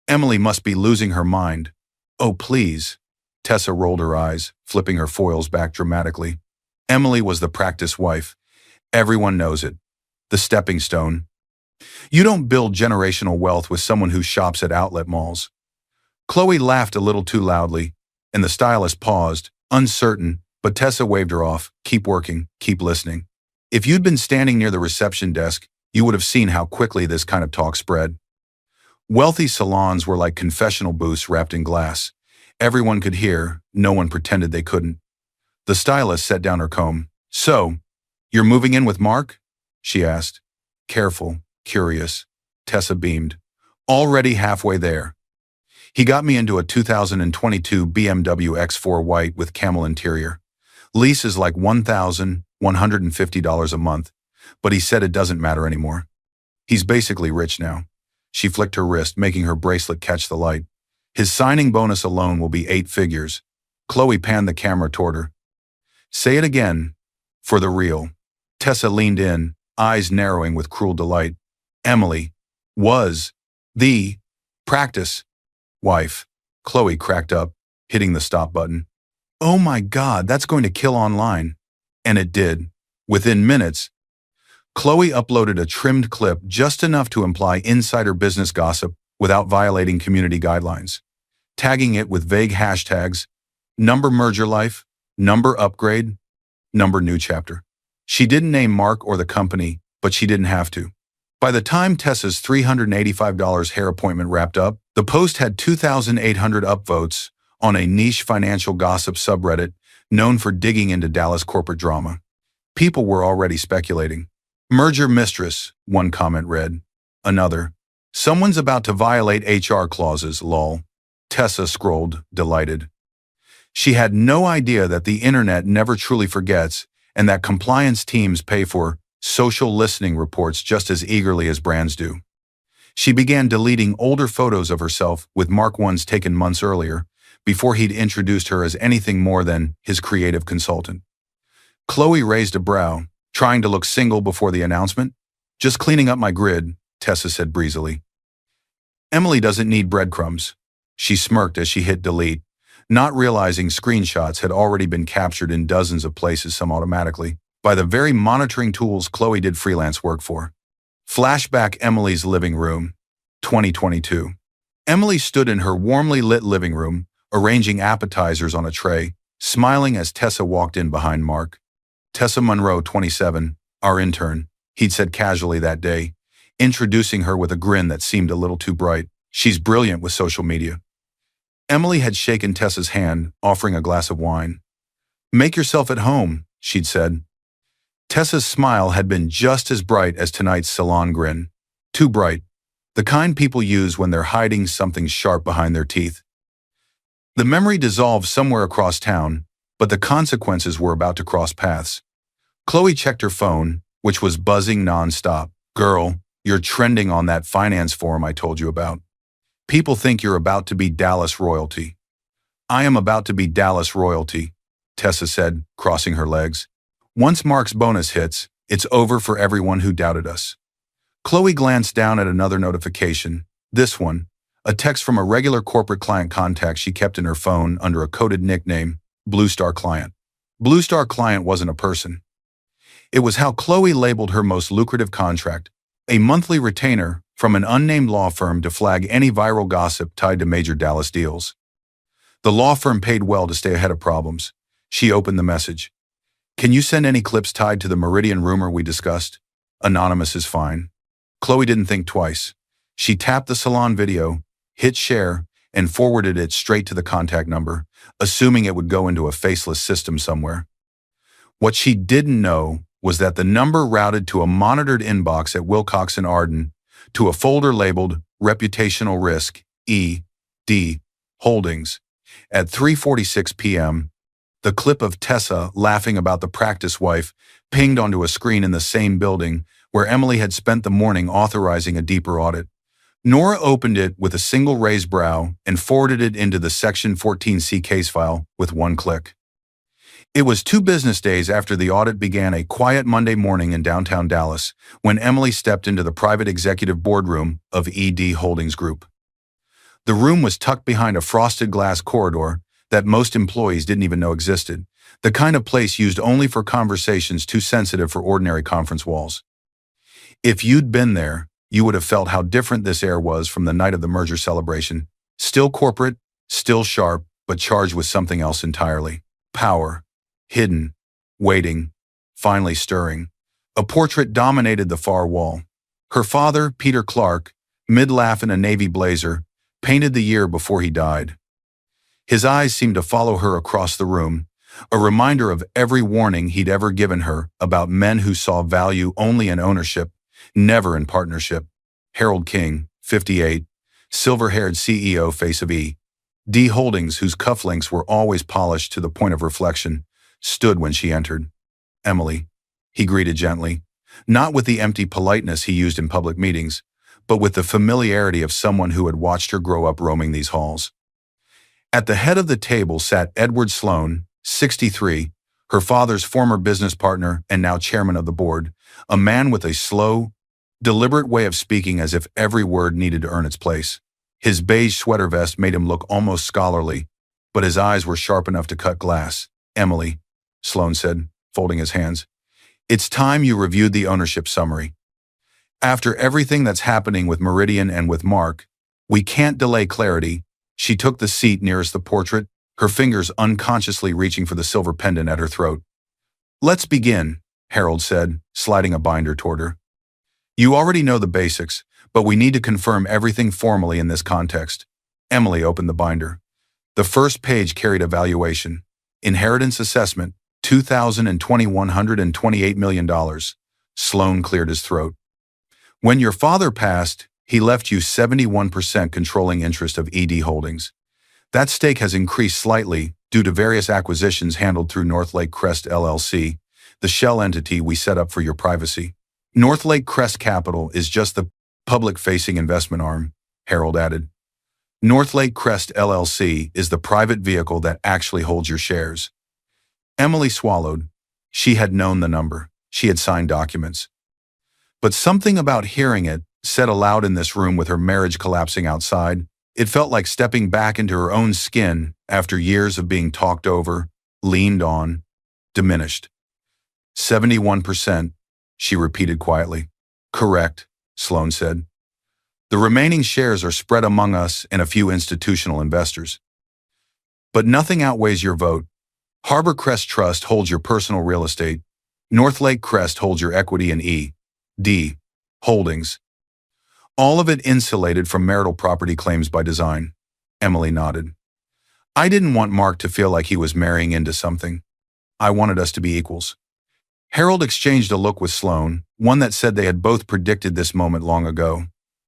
Emily must be losing her mind. Oh, please. Tessa rolled her eyes, flipping her foils back dramatically. Emily was the practice wife. Everyone knows it. The stepping stone. You don't build generational wealth with someone who shops at outlet malls. Chloe laughed a little too loudly, and the stylist paused, uncertain, but Tessa waved her off. Keep working, keep listening. If you'd been standing near the reception desk, you would have seen how quickly this kind of talk spread. Wealthy salons were like confessional booths wrapped in glass. Everyone could hear, no one pretended they couldn't. The stylist set down her comb. So, you're moving in with Mark? She asked. Careful, curious. Tessa beamed. Already halfway there. He got me into a 2022 BMW X4 white with camel interior. Lease is like $1,000, $150 a month, but he said it doesn't matter anymore. He's basically rich now. She flicked her wrist, making her bracelet catch the light. His signing bonus alone will be 8 figures. Chloe panned the camera toward her. Say it again. For the real. Tessa leaned in, eyes narrowing with cruel delight. Emily was the practice wife. Chloe cracked up, hitting the stop button. Oh my God, that's going to kill online. And it did. Within minutes, Chloe uploaded a trimmed clip just enough to imply insider business gossip without violating community guidelines, tagging it with vague hashtags, number merger life, number upgrade, number new chapter. She didn't name Mark or the company, but she didn't have to. By the time Tessa's $385 hair appointment wrapped up, the post had 2,800 upvotes on a niche financial gossip subreddit known for digging into Dallas corporate drama. People were already speculating. Merger Mistress, one comment read. Another. Someone's about to violate HR clauses, lol. Tessa scrolled, delighted. She had no idea that the internet never truly forgets and that compliance teams pay for social listening reports just as eagerly as brands do. She began deleting older photos of herself with Mark ones taken months earlier, before he'd introduced her as anything more than his creative consultant. Chloe raised a brow, trying to look single before the announcement. Just cleaning up my grid, Tessa said breezily. Emily doesn't need breadcrumbs. She smirked as she hit delete, not realizing screenshots had already been captured in dozens of places, some automatically, by the very monitoring tools Chloe did freelance work for. Flashback Emily's living room, 2022. Emily stood in her warmly lit living room, arranging appetizers on a tray, smiling as Tessa walked in behind Mark. Tessa Monroe, 27, our intern, he'd said casually that day, introducing her with a grin that seemed a little too bright. She's brilliant with social media. Emily had shaken Tessa's hand, offering a glass of wine. Make yourself at home, she'd said. Tessa's smile had been just as bright as tonight's salon grin. Too bright. The kind people use when they're hiding something sharp behind their teeth. The memory dissolved somewhere across town, but the consequences were about to cross paths. Chloe checked her phone, which was buzzing nonstop. Girl, you're trending on that finance forum I told you about. People think you're about to be Dallas royalty. I am about to be Dallas royalty, Tessa said, crossing her legs. Once Mark's bonus hits, it's over for everyone who doubted us. Chloe glanced down at another notification, this one, a text from a regular corporate client contact she kept in her phone under a coded nickname, Blue Star Client. Blue Star Client wasn't a person. It was how Chloe labeled her most lucrative contract, a monthly retainer from an unnamed law firm to flag any viral gossip tied to major Dallas deals. The law firm paid well to stay ahead of problems. She opened the message. Can you send any clips tied to the Meridian rumor we discussed? Anonymous is fine. Chloe didn't think twice. She tapped the salon video, hit share, and forwarded it straight to the contact number, assuming it would go into a faceless system somewhere. What she didn't know was that the number routed to a monitored inbox at Wilcox and Arden, to a folder labeled Reputational Risk, E.D. Holdings. At 3:46 p.m., the clip of Tessa laughing about the practice wife pinged onto a screen in the same building where Emily had spent the morning authorizing a deeper audit. Nora opened it with a single raised brow and forwarded it into the Section 14C case file with one click. It was 2 business days after the audit began, a quiet Monday morning in downtown Dallas, when Emily stepped into the private executive boardroom of ED Holdings Group. The room was tucked behind a frosted glass corridor that most employees didn't even know existed, the kind of place used only for conversations too sensitive for ordinary conference walls. If you'd been there, you would have felt how different this air was from the night of the merger celebration. Still corporate, still sharp, but charged with something else entirely. Power. Hidden, waiting, finally stirring. A portrait dominated the far wall. Her father, Peter Clark, mid-laugh in a navy blazer, painted the year before he died. His eyes seemed to follow her across the room, a reminder of every warning he'd ever given her about men who saw value only in ownership, never in partnership. Harold King, 58, silver-haired CEO face of E.D. Holdings, whose cufflinks were always polished to the point of reflection, stood when she entered. Emily, he greeted gently, not with the empty politeness he used in public meetings, but with the familiarity of someone who had watched her grow up roaming these halls. At the head of the table sat Edward Sloan, 63, her father's former business partner and now chairman of the board, a man with a slow, deliberate way of speaking as if every word needed to earn its place. His beige sweater vest made him look almost scholarly, but his eyes were sharp enough to cut glass. "Emily," Sloan said, folding his hands, "it's time you reviewed the ownership summary. After everything that's happening with Meridian and with Mark, we can't delay clarity." She took the seat nearest the portrait, her fingers unconsciously reaching for the silver pendant at her throat. "Let's begin," Harold said, sliding a binder toward her. "You already know the basics, but we need to confirm everything formally in this context." Emily opened the binder. The first page carried a valuation. Inheritance assessment, $2,128 million. Sloan cleared his throat. "When your father passed, he left you 71% controlling interest of ED Holdings. That stake has increased slightly due to various acquisitions handled through Northlake Crest LLC, the shell entity we set up for your privacy. Northlake Crest Capital is just the public-facing investment arm," Harold added. "Northlake Crest LLC is the private vehicle that actually holds your shares." Emily swallowed. She had known the number. She had signed documents. But something about hearing it, said aloud in this room with her marriage collapsing outside, it felt like stepping back into her own skin after years of being talked over, leaned on, diminished. 71%, she repeated quietly. "Correct," Sloan said. "The remaining shares are spread among us and a few institutional investors. But nothing outweighs your vote. Harbor Crest Trust holds your personal real estate. Northlake Crest holds your equity in E.D. Holdings. All of it insulated from marital property claims by design." Emily nodded. "I didn't want Mark to feel like he was marrying into something. I wanted us to be equals." Harold exchanged a look with Sloan, one that said they had both predicted this moment long ago.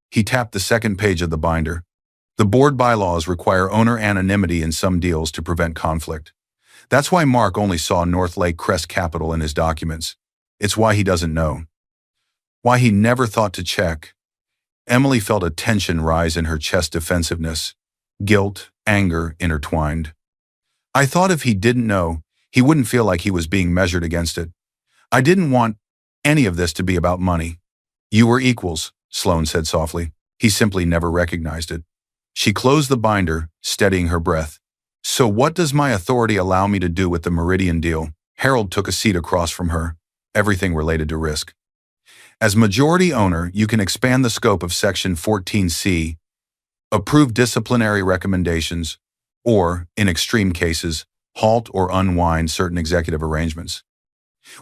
He tapped the second page of the binder. "The board bylaws require owner anonymity in some deals to prevent conflict. That's why Mark only saw Northlake Crest Capital in his documents. It's why he doesn't know. Why he never thought to check." Emily felt a tension rise in her chest, defensiveness, guilt, anger intertwined. "I thought if he didn't know, he wouldn't feel like he was being measured against it. I didn't want any of this to be about money." "You were equals," Sloan said softly. "He simply never recognized it." She closed the binder, steadying her breath. "So what does my authority allow me to do with the Meridian deal?" Harold took a seat across from her. "Everything related to risk. As majority owner, you can expand the scope of Section 14C, approve disciplinary recommendations, or, in extreme cases, halt or unwind certain executive arrangements.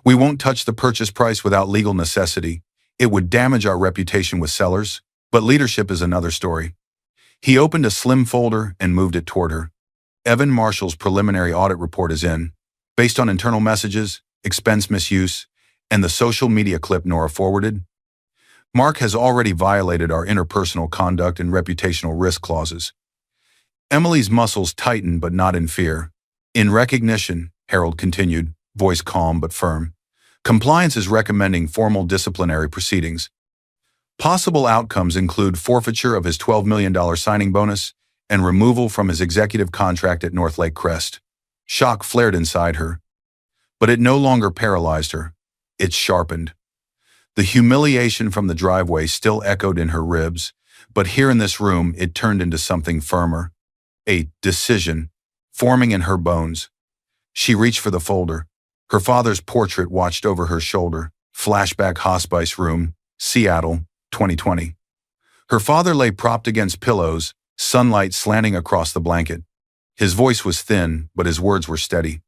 We won't touch the purchase price without legal necessity. It would damage our reputation with sellers, but leadership is another story." He opened a slim folder and moved it toward her. "Evan Marshall's preliminary audit report is in. Based on internal messages, expense misuse, and the social media clip Nora forwarded, Mark has already violated our interpersonal conduct and reputational risk clauses." Emily's muscles tightened, but not in fear. "In recognition," Harold continued, voice calm but firm, "compliance is recommending formal disciplinary proceedings. Possible outcomes include forfeiture of his $12 million signing bonus and removal from his executive contract at Northlake Crest." Shock flared inside her, but it no longer paralyzed her. It sharpened. The humiliation from the driveway still echoed in her ribs, but here in this room it turned into something firmer. A decision, forming in her bones. She reached for the folder. Her father's portrait watched over her shoulder. Flashback hospice room, Seattle, 2020. Her father lay propped against pillows, sunlight slanting across the blanket. His voice was thin, but his words were steady.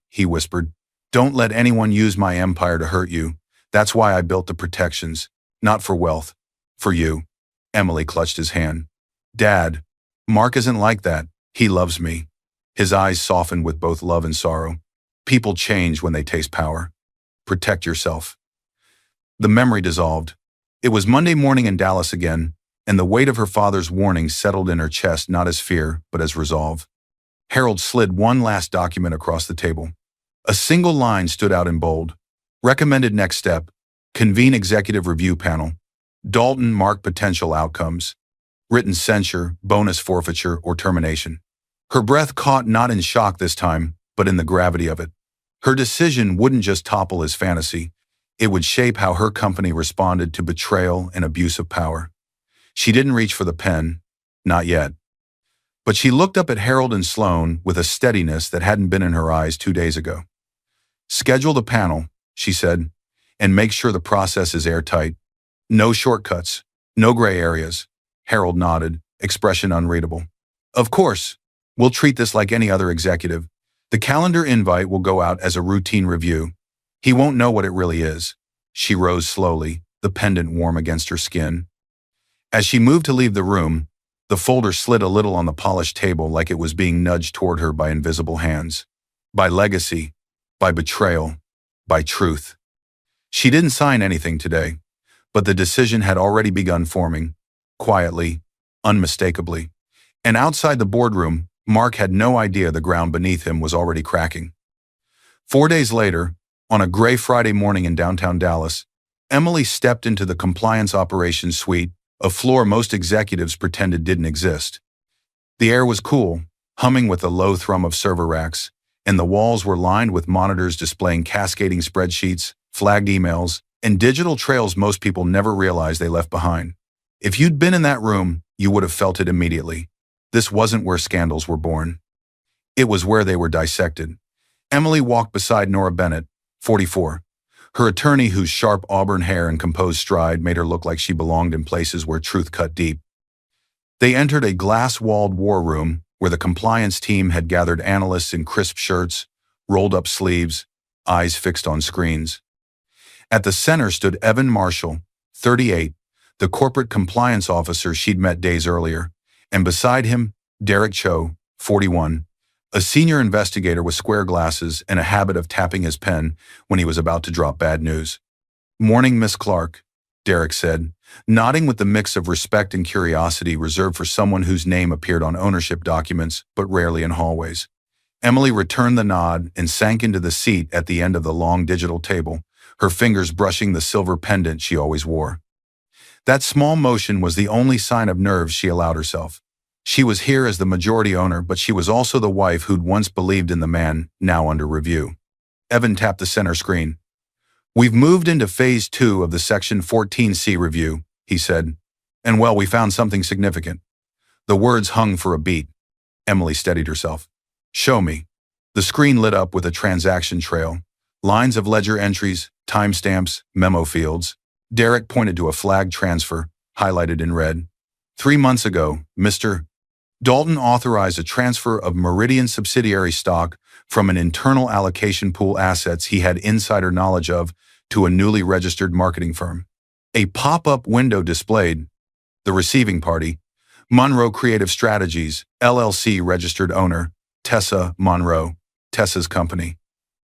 He whispered, "don't let anyone use my empire to hurt you. That's why I built the protections. Not for wealth. For you." Emily clutched his hand. "Dad, Mark isn't like that. He loves me." His eyes softened with both love and sorrow. "People change when they taste power. Protect yourself." The memory dissolved. It was Monday morning in Dallas again, and the weight of her father's warning settled in her chest not as fear, but as resolve. Harold slid one last document across the table. A single line stood out in bold. Recommended next step. Convene executive review panel. Dalton mark potential outcomes. Written censure, bonus forfeiture, or termination. Her breath caught not in shock this time, but in the gravity of it. Her decision wouldn't just topple his fantasy. It would shape how her company responded to betrayal and abuse of power. She didn't reach for the pen. Not yet. But she looked up at Harold and Sloane with a steadiness that hadn't been in her eyes 2 days ago. "Schedule the panel," she said, "and make sure the process is airtight. No shortcuts, no gray areas." Harold nodded, expression unreadable. "Of course. We'll treat this like any other executive. The calendar invite will go out as a routine review. He won't know what it really is." She rose slowly, the pendant warm against her skin. As she moved to leave the room, the folder slid a little on the polished table like it was being nudged toward her by invisible hands. By legacy, by betrayal, by truth. She didn't sign anything today, but the decision had already begun forming, quietly, unmistakably. And outside the boardroom, Mark had no idea the ground beneath him was already cracking. 4 days later, on a gray Friday morning in downtown Dallas, Emily stepped into the compliance operations suite, a floor most executives pretended didn't exist. The air was cool, humming with the low thrum of server racks, and the walls were lined with monitors displaying cascading spreadsheets, flagged emails, and digital trails most people never realized they left behind. If you'd been in that room, you would have felt it immediately. This wasn't where scandals were born. It was where they were dissected. Emily walked beside Nora Bennett, 44. Her attorney, whose sharp auburn hair and composed stride made her look like she belonged in places where truth cut deep. They entered a glass-walled war room where the compliance team had gathered analysts in crisp shirts, rolled-up sleeves, eyes fixed on screens. At the center stood Evan Marshall, 38, the corporate compliance officer she'd met days earlier, and beside him, Derek Cho, 41, a senior investigator with square glasses and a habit of tapping his pen when he was about to drop bad news. "Morning, Miss Clark," Derek said, nodding with the mix of respect and curiosity reserved for someone whose name appeared on ownership documents but rarely in hallways. Emily returned the nod and sank into the seat at the end of the long digital table, her fingers brushing the silver pendant she always wore. That small motion was the only sign of nerves she allowed herself. She was here as the majority owner, but she was also the wife who'd once believed in the man now under review. Evan tapped the center screen. "We've moved into Phase 2 of the Section 14C review," he said. "And well, we found something significant." The words hung for a beat. Emily steadied herself. "Show me." The screen lit up with a transaction trail. Lines of ledger entries, timestamps, memo fields. Derek pointed to a flagged transfer, highlighted in red. 3 months ago, Mr. Dalton authorized a transfer of Meridian subsidiary stock from an internal allocation pool assets he had insider knowledge of to a newly registered marketing firm. A pop-up window displayed the receiving party, Monroe Creative Strategies, LLC registered owner, Tessa Monroe, Tessa's company.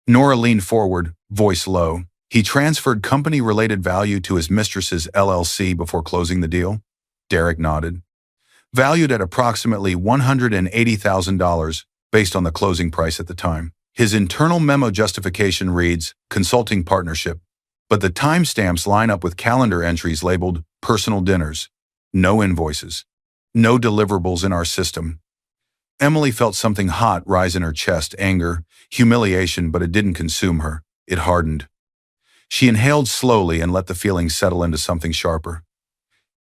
Nora leaned forward, voice low. "He transferred company-related value to his Mistress's LLC before closing the deal?" Derek nodded. "Valued at approximately $180,000 based on the closing price at the time. His internal memo justification reads, consulting partnership, but the timestamps line up with calendar entries labeled personal dinners. No invoices. No deliverables in our system." Emily felt something hot rise in her chest, anger, humiliation, but it didn't consume her. It hardened. She inhaled slowly and let the feeling settle into something sharper.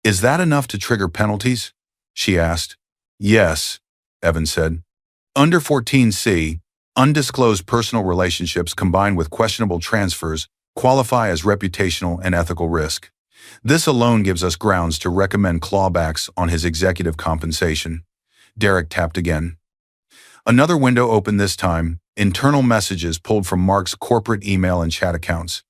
"Is that enough to trigger penalties?" she asked. "Yes," Evan said. "Under 14C, undisclosed personal relationships combined with questionable transfers qualify as reputational and ethical risk. This alone gives us grounds to recommend clawbacks on his executive compensation." Derek tapped again. Another window opened this time, internal messages pulled from Mark's corporate email and chat accounts.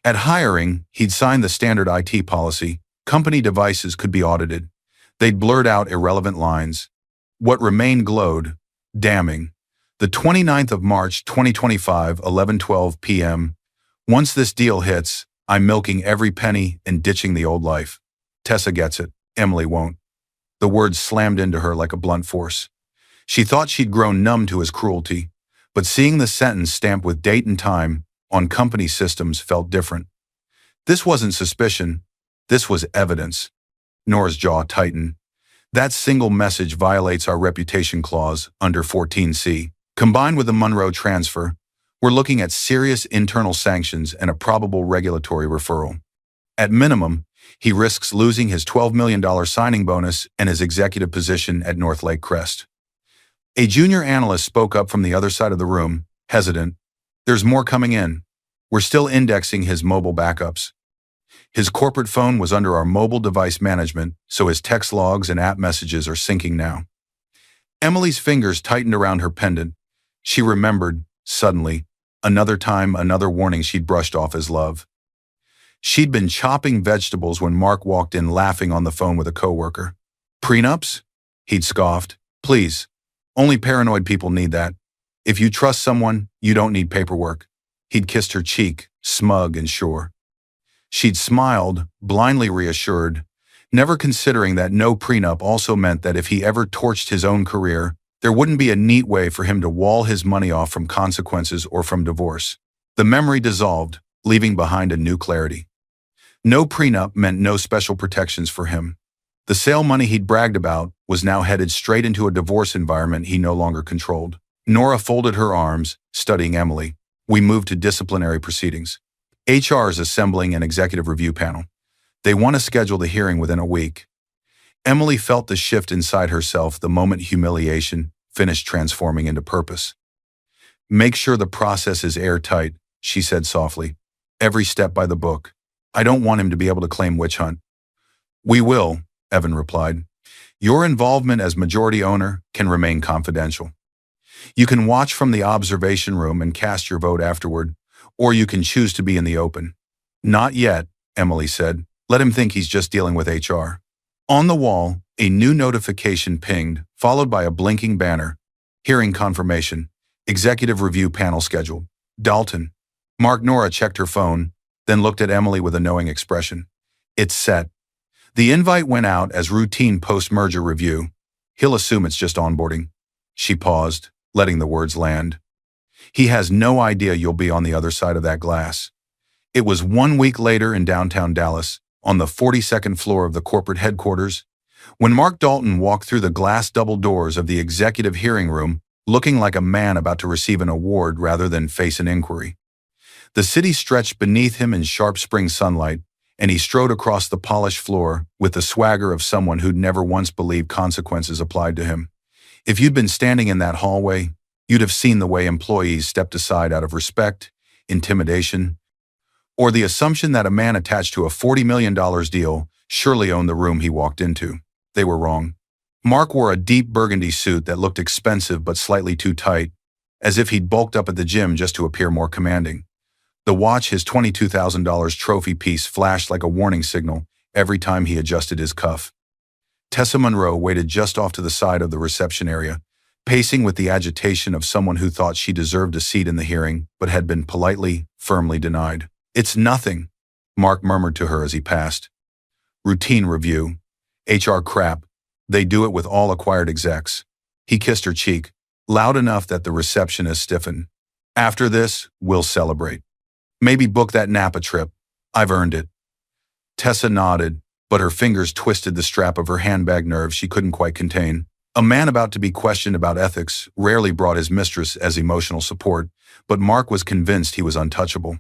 At hiring, he'd signed the standard IT policy. Company devices could be audited. They'd blurred out irrelevant lines. What remained glowed, damning. The 29th of March, 2025, 11:12 p.m. "Once this deal hits, I'm milking every penny and ditching the old life. Tessa gets it. Emily won't." The words slammed into her like a blunt force. She thought she'd grown numb to his cruelty, but seeing the sentence stamped with date and time, on company systems felt different. This wasn't suspicion. This was evidence. Nora's jaw tightened. That single message violates our reputation clause under 14C. Combined with the Monroe transfer, we're looking at serious internal sanctions and a probable regulatory referral. At minimum, he risks losing his $12 million signing bonus and his executive position at North Lake Crest. A junior analyst spoke up from the other side of the room, hesitant. There's more coming in. We're still indexing his mobile backups. His corporate phone was under our mobile device management, so his text logs and app messages are syncing now. Emily's fingers tightened around her pendant. She remembered, suddenly, another time, another warning she'd brushed off as love. She'd been chopping vegetables when Mark walked in laughing on the phone with a coworker. Prenups? He'd scoffed. Please. Only paranoid people need that. If you trust someone, you don't need paperwork. He'd kissed her cheek, smug and sure. She'd smiled, blindly reassured, never considering that no prenup also meant that if he ever torched his own career, there wouldn't be a neat way for him to wall his money off from consequences or from divorce. The memory dissolved, leaving behind a new clarity. No prenup meant no special protections for him. The sale money he'd bragged about was now headed straight into a divorce environment he no longer controlled. Nora folded her arms, studying Emily. We moved to disciplinary proceedings. HR is assembling an executive review panel. They want to schedule the hearing within a week. Emily felt the shift inside herself the moment humiliation finished transforming into purpose. Make sure the process is airtight, she said softly. Every step by the book. I don't want him to be able to claim witch hunt. We will, Evan replied. Your involvement as majority owner can remain confidential. You can watch from the observation room and cast your vote afterward, or you can choose to be in the open. Not yet, Emily said. Let him think he's just dealing with HR. On the wall, a new notification pinged, followed by a blinking banner. Hearing confirmation. Executive review panel scheduled. Dalton. Nora checked her phone, then looked at Emily with a knowing expression. It's set. The invite went out as routine post-merger review. He'll assume it's just onboarding. She paused, letting the words land. He has no idea you'll be on the other side of that glass. It was 1 week later in downtown Dallas, on the 42nd floor of the corporate headquarters, when Mark Dalton walked through the glass double doors of the executive hearing room, looking like a man about to receive an award rather than face an inquiry. The city stretched beneath him in sharp spring sunlight, and he strode across the polished floor with the swagger of someone who'd never once believed consequences applied to him. If you'd been standing in that hallway, you'd have seen the way employees stepped aside out of respect, intimidation, or the assumption that a man attached to a $40 million deal surely owned the room he walked into. They were wrong. Mark wore a deep burgundy suit that looked expensive but slightly too tight, as if he'd bulked up at the gym just to appear more commanding. The watch, his $22,000 trophy piece, flashed like a warning signal every time he adjusted his cuff. Tessa Monroe waited just off to the side of the reception area, pacing with the agitation of someone who thought she deserved a seat in the hearing but had been politely, firmly denied. It's nothing, Mark murmured to her as he passed. Routine review. HR crap. They do it with all acquired execs. He kissed her cheek, loud enough that the receptionist stiffened. After this, we'll celebrate. Maybe book that Napa trip. I've earned it. Tessa nodded, but her fingers twisted the strap of her handbag nerve she couldn't quite contain. A man about to be questioned about ethics rarely brought his mistress as emotional support, but Mark was convinced he was untouchable.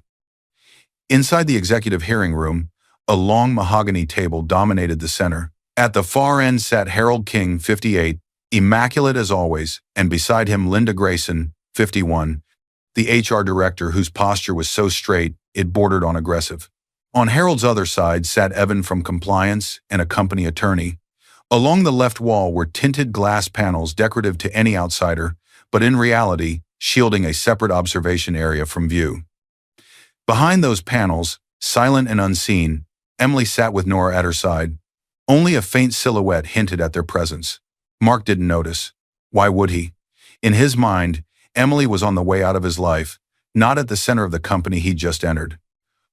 Inside the executive hearing room, a long mahogany table dominated the center. At the far end sat Harold King, 58, immaculate as always, and beside him Linda Grayson, 51, the HR director whose posture was so straight it bordered on aggressive. On Harold's other side sat Evan from compliance and a company attorney. Along the left wall were tinted glass panels decorative to any outsider, but in reality, shielding a separate observation area from view. Behind those panels, silent and unseen, Emily sat with Nora at her side. Only a faint silhouette hinted at their presence. Mark didn't notice. Why would he? In his mind, Emily was on the way out of his life, not at the center of the company he'd just entered.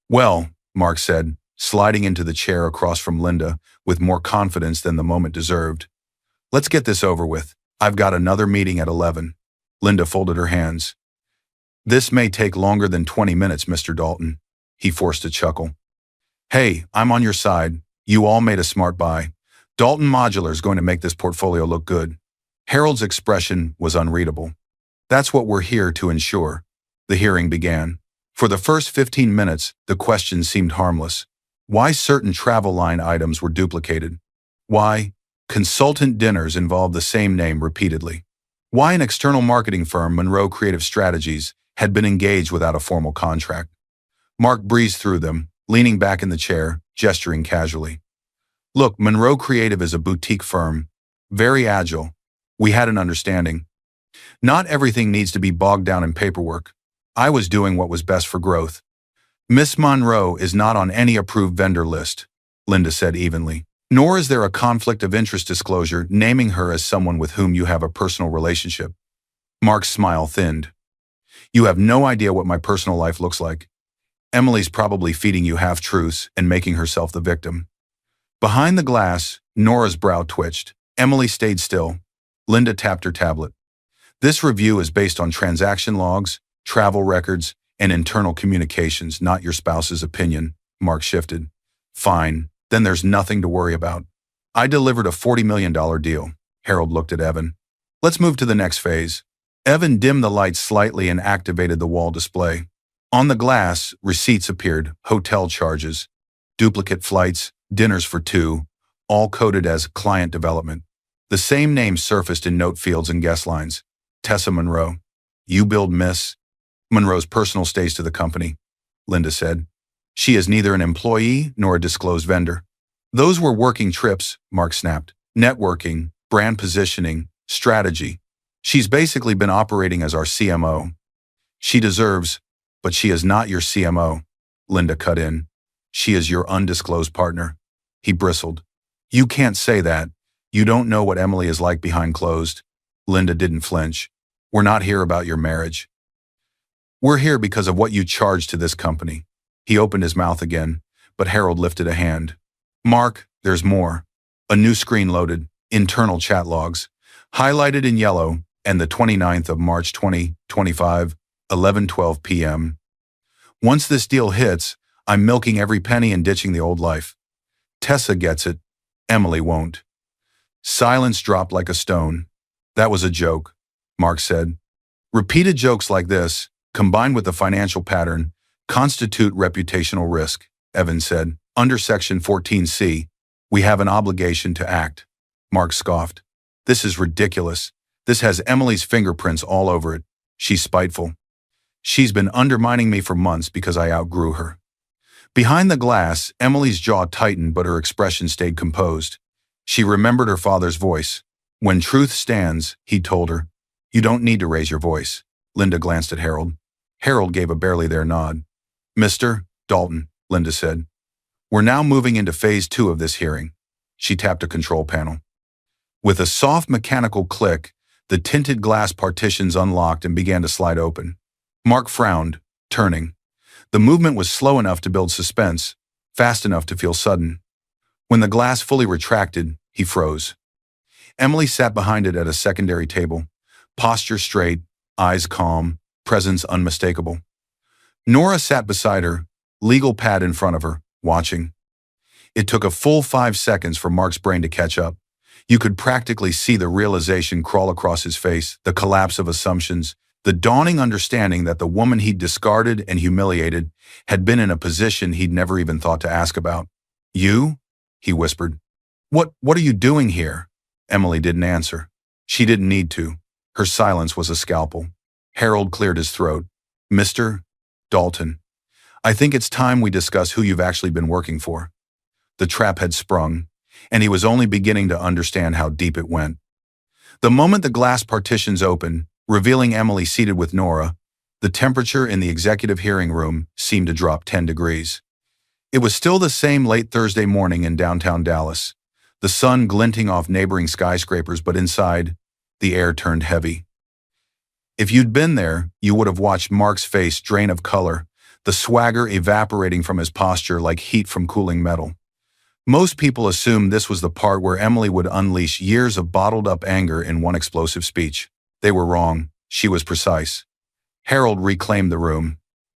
Well, Mark said, sliding into the chair across from Linda with more confidence than the moment deserved. Let's get this over with. I've got another meeting at 11. Linda folded her hands. This may take longer than 20 minutes, Mr. Dalton. He forced a chuckle. Hey, I'm on your side. You all made a smart buy. Dalton Modular is going to make this portfolio look good. Harold's expression was unreadable. That's what we're here to ensure. The hearing began. For the first 15 minutes, the questions seemed harmless. Why certain travel line items were duplicated? Why consultant dinners involved the same name repeatedly? Why an external marketing firm, Monroe Creative Strategies, had been engaged without a formal contract? Mark breezed through them, leaning back in the chair, gesturing casually. Look, Monroe Creative is a boutique firm, very agile. We had an understanding. Not everything needs to be bogged down in paperwork. I was doing what was best for growth. Miss Monroe is not on any approved vendor list, Linda said evenly. Nor is there a conflict of interest disclosure naming her as someone with whom you have a personal relationship. Mark's smile thinned. You have no idea what my personal life looks like. Emily's probably feeding you half-truths and making herself the victim. Behind the glass, Nora's brow twitched. Emily stayed still. Linda tapped her tablet. This review is based on transaction logs, travel records, and internal communications, not your spouse's opinion, Mark shifted. Fine, then there's nothing to worry about. I delivered a $40 million deal. Harold looked at Evan. Let's move to the next phase. Evan dimmed the lights slightly and activated the wall display. On the glass, receipts appeared, hotel charges, duplicate flights, dinners for two, all coded as client development. The same names surfaced in note fields and guest lines. Tessa Monroe. You billed Miss Monroe's personal stays to the company, Linda said. She is neither an employee nor a disclosed vendor. Those were working trips, Mark snapped. Networking, brand positioning, strategy. She's basically been operating as our CMO. She deserves, but she is not your CMO, Linda cut in. She is your undisclosed partner. He bristled. You can't say that. You don't know what Emily is like behind closed. Linda didn't flinch. We're not here about your marriage. We're here because of what you charge to this company. He opened his mouth again, but Harold lifted a hand. Mark, there's more. A new screen loaded, internal chat logs, highlighted in yellow, and the 29th of March 2025, 11:12 p.m. Once this deal hits, I'm milking every penny and ditching the old life. Tessa gets it. Emily won't. Silence dropped like a stone. That was a joke, Mark said. Repeated jokes like this, combined with the financial pattern, constitute reputational risk, Evan said. Under Section 14C, we have an obligation to act. Mark scoffed. This is ridiculous. This has Emily's fingerprints all over it. She's spiteful. She's been undermining me for months because I outgrew her. Behind the glass, Emily's jaw tightened, but her expression stayed composed. She remembered her father's voice. When truth stands, he told her, you don't need to raise your voice. Linda glanced at Harold. Harold gave a barely there nod. Mr. Dalton, Linda said. We're now moving into phase 2 of this hearing. She tapped a control panel. With a soft mechanical click, the tinted glass partitions unlocked and began to slide open. Mark frowned, turning. The movement was slow enough to build suspense, fast enough to feel sudden. When the glass fully retracted, he froze. Emily sat behind it at a secondary table, posture straight, eyes calm, presence unmistakable. Nora sat beside her, legal pad in front of her, watching. It took a full 5 seconds for Mark's brain to catch up. You could practically see the realization crawl across his face, the collapse of assumptions, the dawning understanding that the woman he'd discarded and humiliated had been in a position he'd never even thought to ask about. You? He whispered. What are you doing here? Emily didn't answer. She didn't need to. Her silence was a scalpel. Harold cleared his throat. Mr. Dalton, I think it's time we discuss who you've actually been working for. The trap had sprung, and he was only beginning to understand how deep it went. The moment the glass partitions opened, revealing Emily seated with Nora, the temperature in the executive hearing room seemed to drop 10 degrees. It was still the same late Thursday morning in downtown Dallas, the sun glinting off neighboring skyscrapers, but inside, the air turned heavy. If you'd been there, you would have watched Mark's face drain of color, the swagger evaporating from his posture like heat from cooling metal. Most people assumed this was the part where Emily would unleash years of bottled-up anger in one explosive speech. They were wrong. She was precise. Harold reclaimed the room.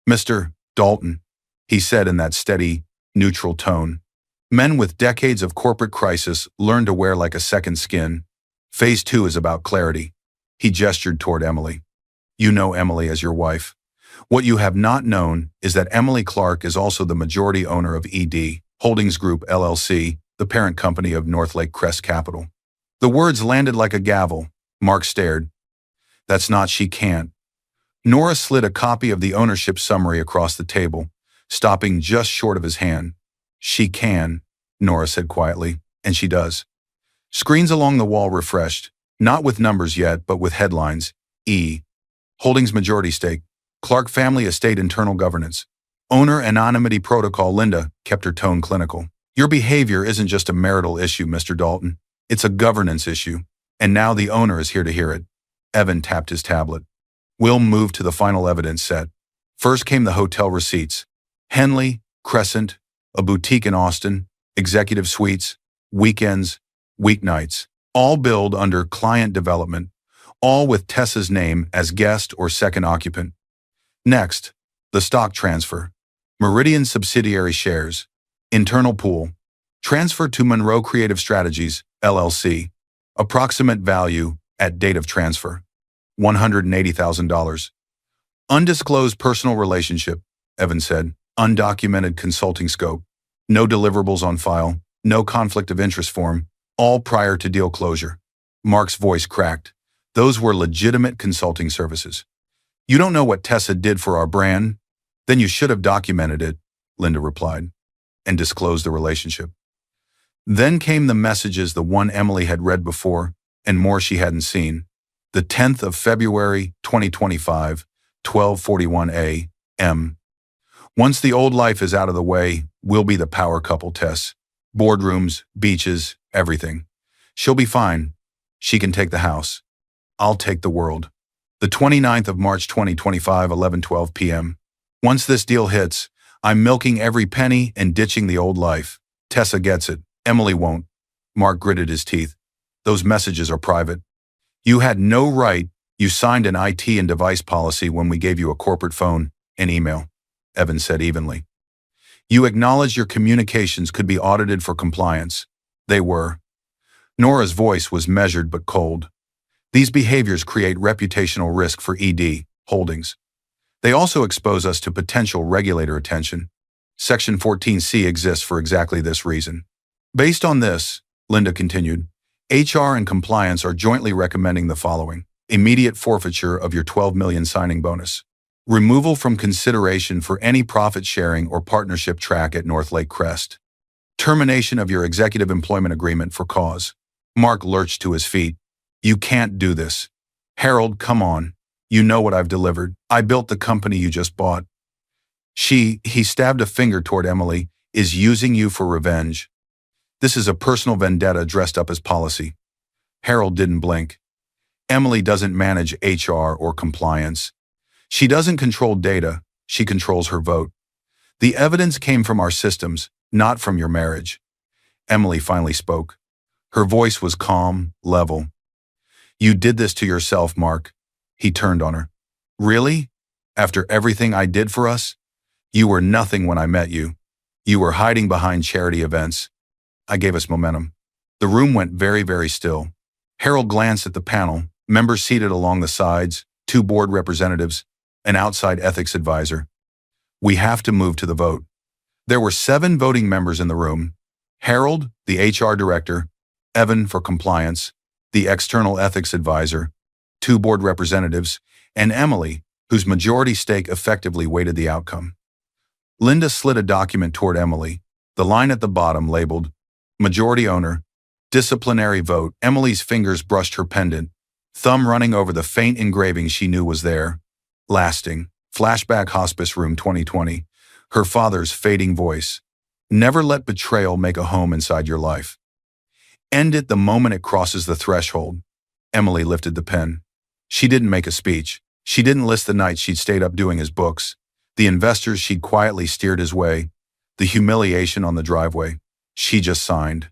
"Mr. Dalton," he said in that steady, neutral tone. "Men with decades of corporate crisis learn to wear like a second skin. Phase 2 is about clarity." He gestured toward Emily. "You know Emily as your wife. What you have not known is that Emily Clark is also the majority owner of ED Holdings Group LLC, the parent company of Northlake Crest Capital." The words landed like a gavel. Mark stared. "That's not she can't." Nora slid a copy of the ownership summary across the table, stopping just short of his hand. "She can," Nora said quietly, "and she does." Screens along the wall refreshed, not with numbers yet, but with headlines. E. Holdings majority stake. Clark family estate internal governance. Owner anonymity protocol. Linda kept her tone clinical. "Your behavior isn't just a marital issue, Mr. Dalton. It's a governance issue. And now the owner is here to hear it." Evan tapped his tablet. "We'll move to the final evidence set." First came the hotel receipts. Henley, Crescent, a boutique in Austin, executive suites, weekends, weeknights, all billed under client development, all with Tessa's name as guest or second occupant. Next, the stock transfer. Meridian subsidiary shares. Internal pool. Transfer to Monroe Creative Strategies, LLC. Approximate value at date of transfer. $180,000. Undisclosed personal relationship, Evan said. Undocumented consulting scope. No deliverables on file. No conflict of interest form. All prior to deal closure. Mark's voice cracked. Those were legitimate consulting services. "You don't know what Tessa did for our brand? Then you should have documented it," Linda replied, "and disclosed the relationship." Then came the messages, the one Emily had read before, and more she hadn't seen. The 10th of February, 2025, 12:41 a.m. "Once the old life is out of the way, we'll be the power couple, Tess. Boardrooms, beaches, everything. She'll be fine. She can take the house. I'll take the world." The 29th of March 2025, 11:12 p.m. "Once this deal hits, I'm milking every penny and ditching the old life. Tessa gets it. Emily won't." Mark gritted his teeth. "Those messages are private. You had no right. You signed an IT and device policy when we gave you a corporate phone and email," Evan said evenly. "You acknowledged your communications could be audited for compliance. They were." Nora's voice was measured but cold. "These behaviors create reputational risk for ED Holdings. They also expose us to potential regulator attention. Section 14C exists for exactly this reason. Based on this," Linda continued, "HR and compliance are jointly recommending the following: immediate forfeiture of your $12 million signing bonus, removal from consideration for any profit sharing or partnership track at Northlake Crest, termination of your executive employment agreement for cause." Mark lurched to his feet. "You can't do this. Harold, come on. You know what I've delivered. I built the company you just bought. He stabbed a finger toward Emily, is using you for revenge. This is a personal vendetta dressed up as policy." Harold didn't blink. "Emily doesn't manage HR or compliance. She doesn't control data, she controls her vote. The evidence came from our systems, not from your marriage." Emily finally spoke. Her voice was calm, level. "You did this to yourself, Mark." He turned on her. "Really? After everything I did for us? You were nothing when I met you. You were hiding behind charity events. I gave us momentum." The room went very, very still. Harold glanced at the panel, members seated along the sides, 2 board representatives, an outside ethics advisor. "We have to move to the vote." There were 7 voting members in the room. Harold, the HR director, Evan for compliance, the external ethics advisor, 2 board representatives, and Emily, whose majority stake effectively weighted the outcome. Linda slid a document toward Emily, the line at the bottom labeled, "Majority owner, disciplinary vote." Emily's fingers brushed her pendant, thumb running over the faint engraving she knew was there. Lasting. Flashback Hospice Room 2020. Her father's fading voice. "Never let betrayal make a home inside your life. End it the moment it crosses the threshold." Emily lifted the pen. She didn't make a speech. She didn't list the nights she'd stayed up doing his books, the investors she'd quietly steered his way, the humiliation on the driveway. She just signed.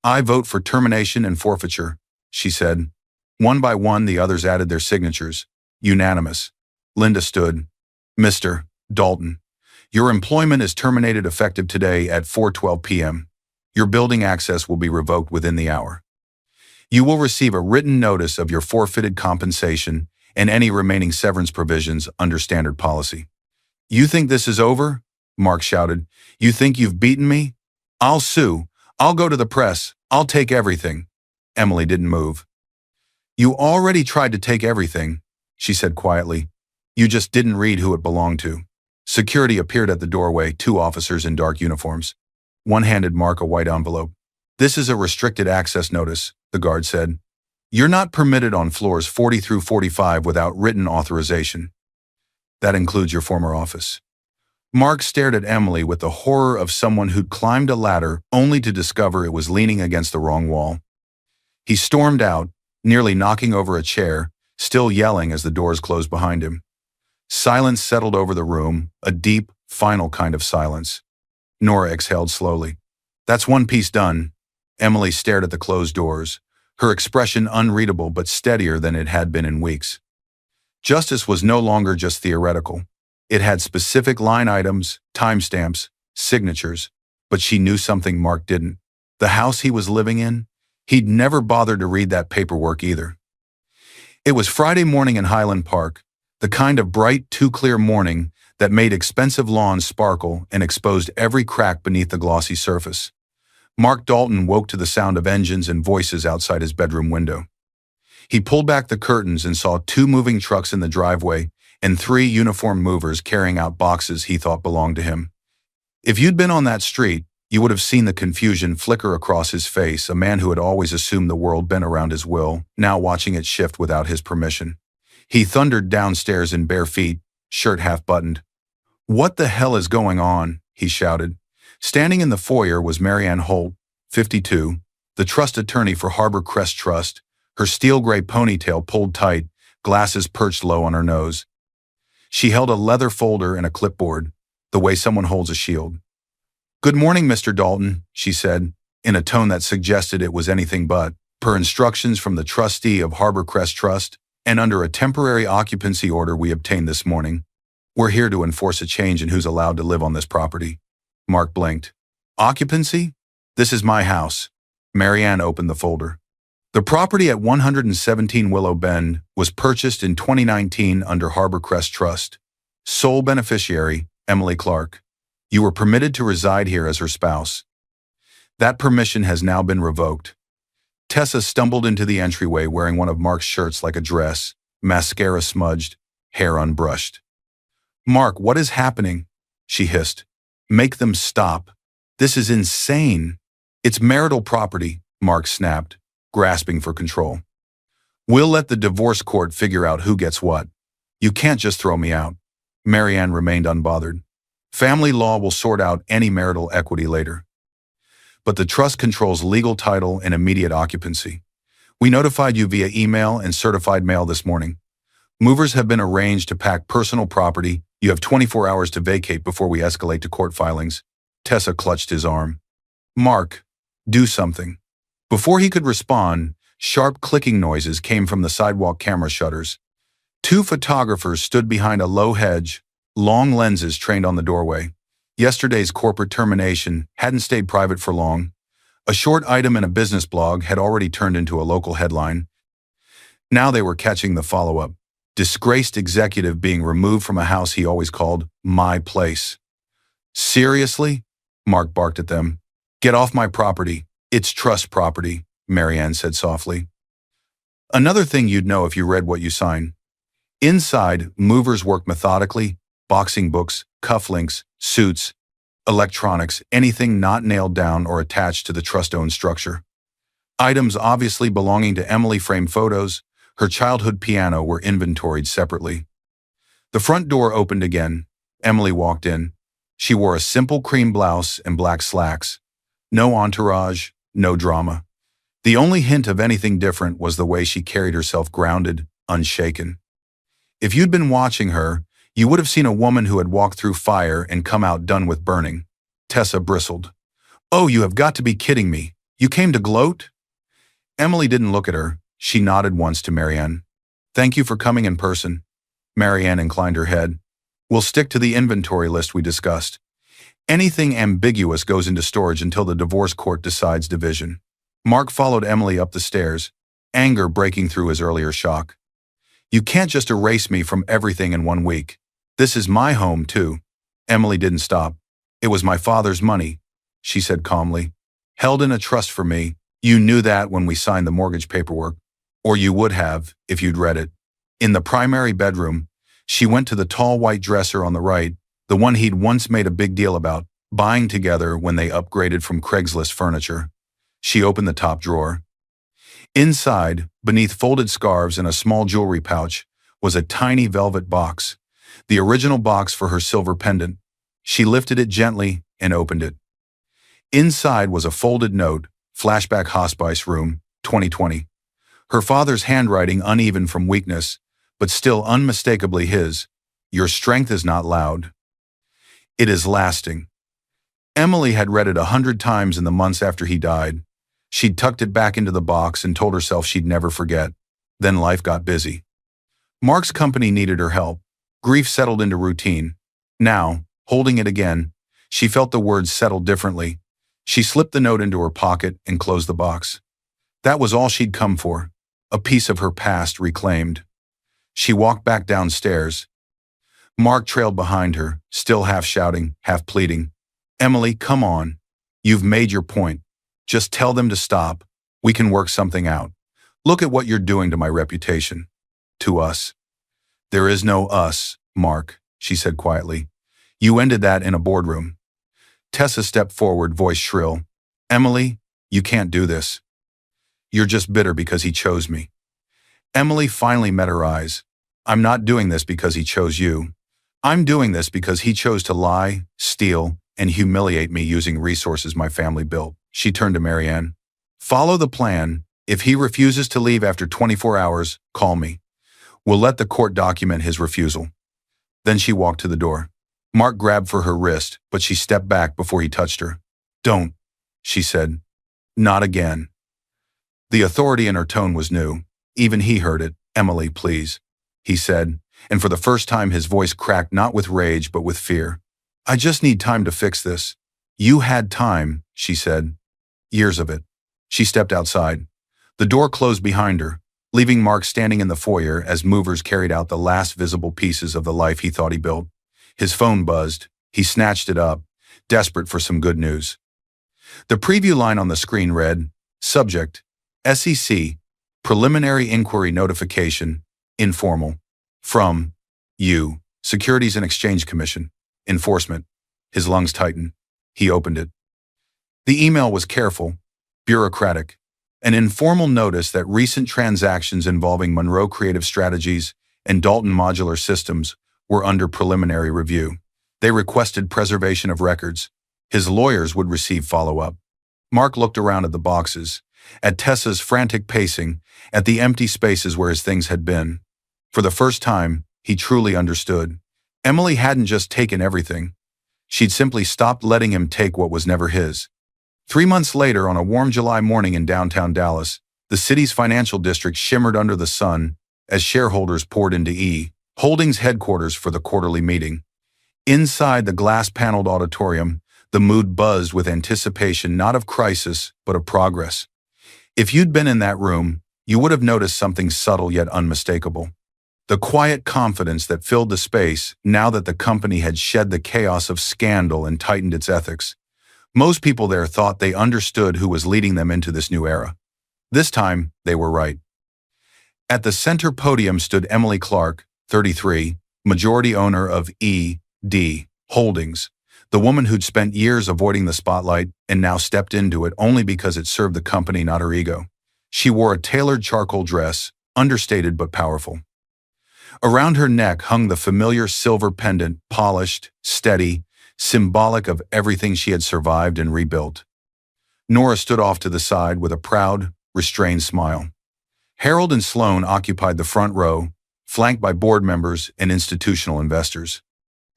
"I vote for termination and forfeiture," she said. One by one, the others added their signatures. Unanimous. Linda stood. Mr. Dalton, your employment is terminated effective today at 4:12 p.m. Your building access will be revoked within the hour. You will receive a written notice of your forfeited compensation and any remaining severance provisions under standard policy. You think this is over? Mark shouted. You think you've beaten me? I'll sue. I'll go to the press. I'll take everything. Emily didn't move. You already tried to take everything, she said quietly. You just didn't read who it belonged to. Security appeared at the doorway, 2 officers in dark uniforms. One handed Mark a white envelope. This is a restricted access notice, the guard said. You're not permitted on floors 40 through 45 without written authorization. That includes your former office. Mark stared at Emily with the horror of someone who'd climbed a ladder only to discover it was leaning against the wrong wall. He stormed out, nearly knocking over a chair, still yelling as the doors closed behind him. Silence settled over the room, a deep, final kind of silence. Nora exhaled slowly. That's one piece done. Emily stared at the closed doors, her expression unreadable but steadier than it had been in weeks. Justice was no longer just theoretical. It had specific line items, timestamps, signatures, but she knew something Mark didn't. The house he was living in, he'd never bothered to read that paperwork either. It was Friday morning in Highland Park, the kind of bright, too clear morning that made expensive lawns sparkle and exposed every crack beneath the glossy surface. Mark Dalton woke to the sound of engines and voices outside his bedroom window. He pulled back the curtains and saw 2 moving trucks in the driveway and 3 uniformed movers carrying out boxes he thought belonged to him. If you'd been on that street, you would have seen the confusion flicker across his face, a man who had always assumed the world bent around his will, now watching it shift without his permission. He thundered downstairs in bare feet, shirt half buttoned. What the hell is going on? He shouted. Standing in the foyer was Marianne Holt, 52, the trust attorney for Harbor Crest Trust, her steel gray ponytail pulled tight, glasses perched low on her nose. She held a leather folder and a clipboard, the way someone holds a shield. Good morning, Mr. Dalton, she said, in a tone that suggested it was anything but, per instructions from the trustee of Harbor Crest Trust, and under a temporary occupancy order we obtained this morning. We're here to enforce a change in who's allowed to live on this property. Mark blinked. Occupancy? This is my house. Marianne opened the folder. The property at 117 Willow Bend was purchased in 2019 under Harbor Crest Trust. Sole beneficiary, Emily Clark. You were permitted to reside here as her spouse. That permission has now been revoked. Tessa stumbled into the entryway wearing one of Mark's shirts like a dress, mascara smudged, hair unbrushed. Mark, what is happening? She hissed. Make them stop. This is insane. It's marital property, Mark snapped, grasping for control. We'll let the divorce court figure out who gets what. You can't just throw me out. Marianne remained unbothered. Family law will sort out any marital equity later. But the trust controls legal title and immediate occupancy. We notified you via email and certified mail this morning. Movers have been arranged to pack personal property. You have 24 hours to vacate before we escalate to court filings. Tessa clutched his arm. Mark, do something. Before he could respond, sharp clicking noises came from the sidewalk camera shutters. 2 photographers stood behind a low hedge, long lenses trained on the doorway. Yesterday's corporate termination hadn't stayed private for long. A short item in a business blog had already turned into a local headline. Now they were catching the follow-up. Disgraced executive being removed from a house he always called my place. Seriously? Mark barked at them. Get off my property. It's trust property, Marianne said softly. Another thing you'd know if you read what you sign. Inside, movers work methodically, boxing books, cufflinks, suits, electronics, anything not nailed down or attached to the trust-owned structure. Items obviously belonging to Emily framed photos, her childhood piano were inventoried separately. The front door opened again. Emily walked in. She wore a simple cream blouse and black slacks. No entourage, no drama. The only hint of anything different was the way she carried herself grounded, unshaken. If you'd been watching her, you would have seen a woman who had walked through fire and come out done with burning. Tessa bristled. Oh, you have got to be kidding me. You came to gloat? Emily didn't look at her. She nodded once to Marianne. Thank you for coming in person. Marianne inclined her head. We'll stick to the inventory list we discussed. Anything ambiguous goes into storage until the divorce court decides division. Mark followed Emily up the stairs, anger breaking through his earlier shock. You can't just erase me from everything in 1 week. This is my home, too. Emily didn't stop. It was my father's money, she said calmly. Held in a trust for me. You knew that when we signed the mortgage paperwork. Or you would have, if you'd read it. In the primary bedroom, she went to the tall white dresser on the right, the one he'd once made a big deal about, buying together when they upgraded from Craigslist furniture. She opened the top drawer. Inside, beneath folded scarves and a small jewelry pouch, was a tiny velvet box, the original box for her silver pendant. She lifted it gently and opened it. Inside was a folded note, Flashback Hospice Room, 2020. Her father's handwriting uneven from weakness, but still unmistakably his. Your strength is not loud. It is lasting. Emily had read it 100 times in the months after he died. She'd tucked it back into the box and told herself she'd never forget. Then life got busy. Mark's company needed her help. Grief settled into routine. Now, holding it again, she felt the words settle differently. She slipped the note into her pocket and closed the box. That was all she'd come for, a piece of her past reclaimed. She walked back downstairs. Mark trailed behind her, still half shouting, half pleading. Emily, come on. You've made your point. Just tell them to stop. We can work something out. Look at what you're doing to my reputation. To us. There is no us, Mark, she said quietly. You ended that in a boardroom. Tessa stepped forward, voice shrill. Emily, you can't do this. You're just bitter because he chose me. Emily finally met her eyes. I'm not doing this because he chose you. I'm doing this because he chose to lie, steal, and humiliate me using resources my family built. She turned to Marianne. Follow the plan. If he refuses to leave after 24 hours, call me. We'll let the court document his refusal. Then she walked to the door. Mark grabbed for her wrist, but she stepped back before he touched her. Don't, she said. Not again. The authority in her tone was new. Even he heard it. Emily, please, he said, and for the first time his voice cracked not with rage but with fear. I just need time to fix this. You had time, she said. Years of it. She stepped outside. The door closed behind her, leaving Mark standing in the foyer as movers carried out the last visible pieces of the life he thought he built. His phone buzzed. He snatched it up, desperate for some good news. The preview line on the screen read, Subject, SEC, Preliminary Inquiry Notification, Informal. From, you, Securities and Exchange Commission, Enforcement. His lungs tightened. He opened it. The email was careful, bureaucratic, an informal notice that recent transactions involving Monroe Creative Strategies and Dalton Modular Systems were under preliminary review. They requested preservation of records. His lawyers would receive follow-up. Mark looked around at the boxes, at Tessa's frantic pacing, at the empty spaces where his things had been. For the first time, he truly understood. Emily hadn't just taken everything. She'd simply stopped letting him take what was never his. 3 months later, on a warm July morning in downtown Dallas, the city's financial district shimmered under the sun as shareholders poured into E. Holdings headquarters for the quarterly meeting. Inside the glass-paneled auditorium, the mood buzzed with anticipation not of crisis, but of progress. If you'd been in that room, you would have noticed something subtle yet unmistakable. The quiet confidence that filled the space now that the company had shed the chaos of scandal and tightened its ethics. Most people there thought they understood who was leading them into this new era. This time, they were right. At the center podium stood Emily Clark, 33, majority owner of E.D. Holdings, the woman who'd spent years avoiding the spotlight and now stepped into it only because it served the company, not her ego. She wore a tailored charcoal dress, understated but powerful. Around her neck hung the familiar silver pendant, polished, steady, symbolic of everything she had survived and rebuilt. Nora stood off to the side with a proud, restrained smile. Harold and Sloan occupied the front row, flanked by board members and institutional investors.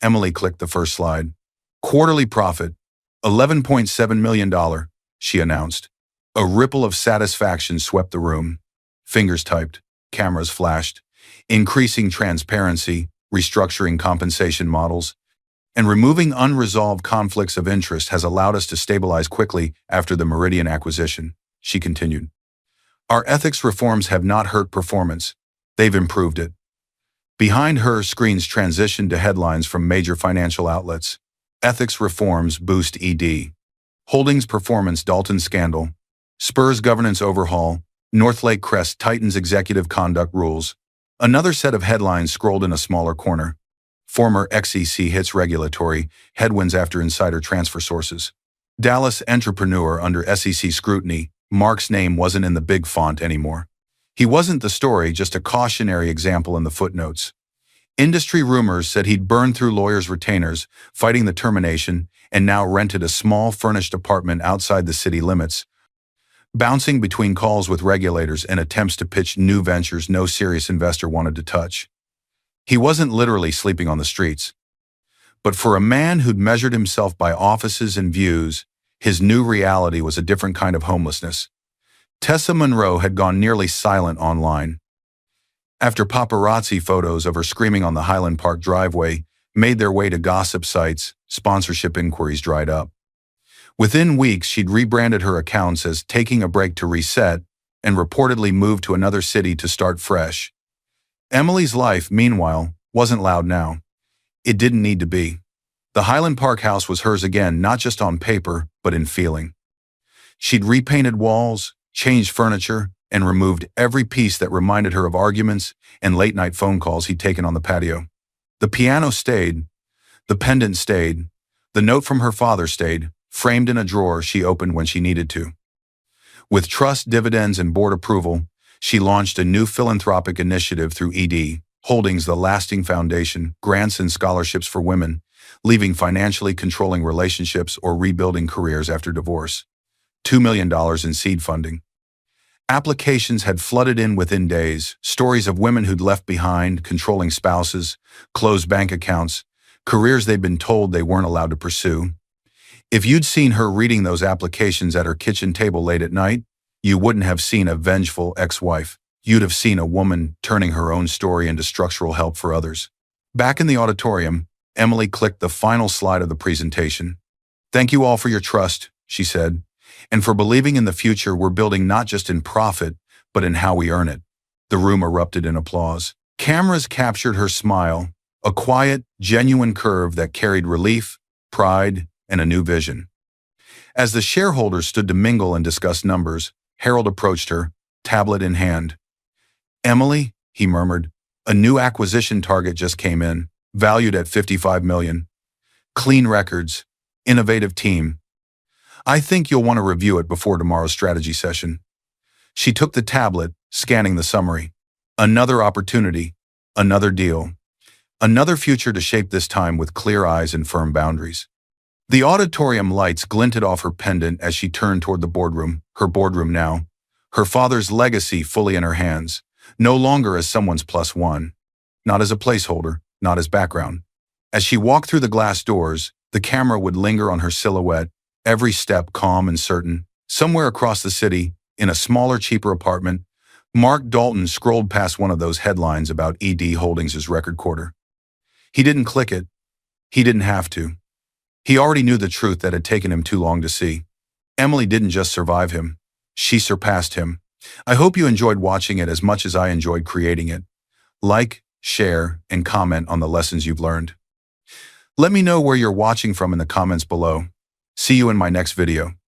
Emily clicked the first slide. Quarterly profit, $11.7 million, she announced. A ripple of satisfaction swept the room. Fingers typed, cameras flashed. increasing transparency, restructuring compensation models, and removing unresolved conflicts of interest has allowed us to stabilize quickly after the Meridian acquisition, she continued. Our ethics reforms have not hurt performance. They've improved it. Behind her screens transitioned to headlines from major financial outlets. Ethics reforms boost ED. Holdings performance Dalton scandal. Spurs governance overhaul. Northlake Crest tightens executive conduct rules. Another set of headlines scrolled in a smaller corner. Former XEC hits regulatory headwinds after insider transfer sources. Dallas entrepreneur under SEC scrutiny. Mark's name wasn't in the big font anymore. He wasn't the story, just a cautionary example in the footnotes. Industry rumors said he'd burned through lawyers' retainers, fighting the termination, and now rented a small furnished apartment outside the city limits, bouncing between calls with regulators and attempts to pitch new ventures no serious investor wanted to touch. He wasn't literally sleeping on the streets. But for a man who'd measured himself by offices and views, his new reality was a different kind of homelessness. Tessa Monroe had gone nearly silent online. After paparazzi photos of her screaming on the Highland Park driveway made their way to gossip sites, sponsorship inquiries dried up. Within weeks, she'd rebranded her accounts as taking a break to reset and reportedly moved to another city to start fresh. Emily's life, meanwhile, wasn't loud now. It didn't need to be. The Highland Park house was hers again, not just on paper, but in feeling. She'd repainted walls, changed furniture, and removed every piece that reminded her of arguments and late-night phone calls he'd taken on the patio. The piano stayed, the pendant stayed, the note from her father stayed, framed in a drawer she opened when she needed to. With trust, dividends, and board approval, she launched a new philanthropic initiative through ED Holdings, the lasting foundation, grants and scholarships for women, leaving financially controlling relationships or rebuilding careers after divorce. $2 million in seed funding. Applications had flooded in within days, stories of women who'd left behind, controlling spouses, closed bank accounts, careers they'd been told they weren't allowed to pursue. If you'd seen her reading those applications at her kitchen table late at night, you wouldn't have seen a vengeful ex-wife. You'd have seen a woman turning her own story into structural help for others. Back in the auditorium, Emily clicked the final slide of the presentation. "Thank you all for your trust," she said, "and for believing in the future we're building not just in profit, but in how we earn it." The room erupted in applause. Cameras captured her smile, a quiet, genuine curve that carried relief, pride, and a new vision. As the shareholders stood to mingle and discuss numbers, Harold approached her, tablet in hand. "Emily," he murmured, "a new acquisition target just came in, valued at $55 million. Clean records, innovative team. I think you'll want to review it before tomorrow's strategy session." She took the tablet, scanning the summary. Another opportunity, another deal, another future to shape, this time with clear eyes and firm boundaries. The auditorium lights glinted off her pendant as she turned toward the boardroom, her boardroom now, her father's legacy fully in her hands, no longer as someone's plus one, not as a placeholder, not as background. As she walked through the glass doors, the camera would linger on her silhouette, every step calm and certain. Somewhere across the city, in a smaller, cheaper apartment, Mark Dalton scrolled past one of those headlines about ED Holdings' record quarter. He didn't click it. He didn't have to. He already knew the truth that had taken him too long to see. Emily didn't just survive him. She surpassed him. I hope you enjoyed watching it as much as I enjoyed creating it. Like, share, and comment on the lessons you've learned. Let me know where you're watching from in the comments below. See you in my next video.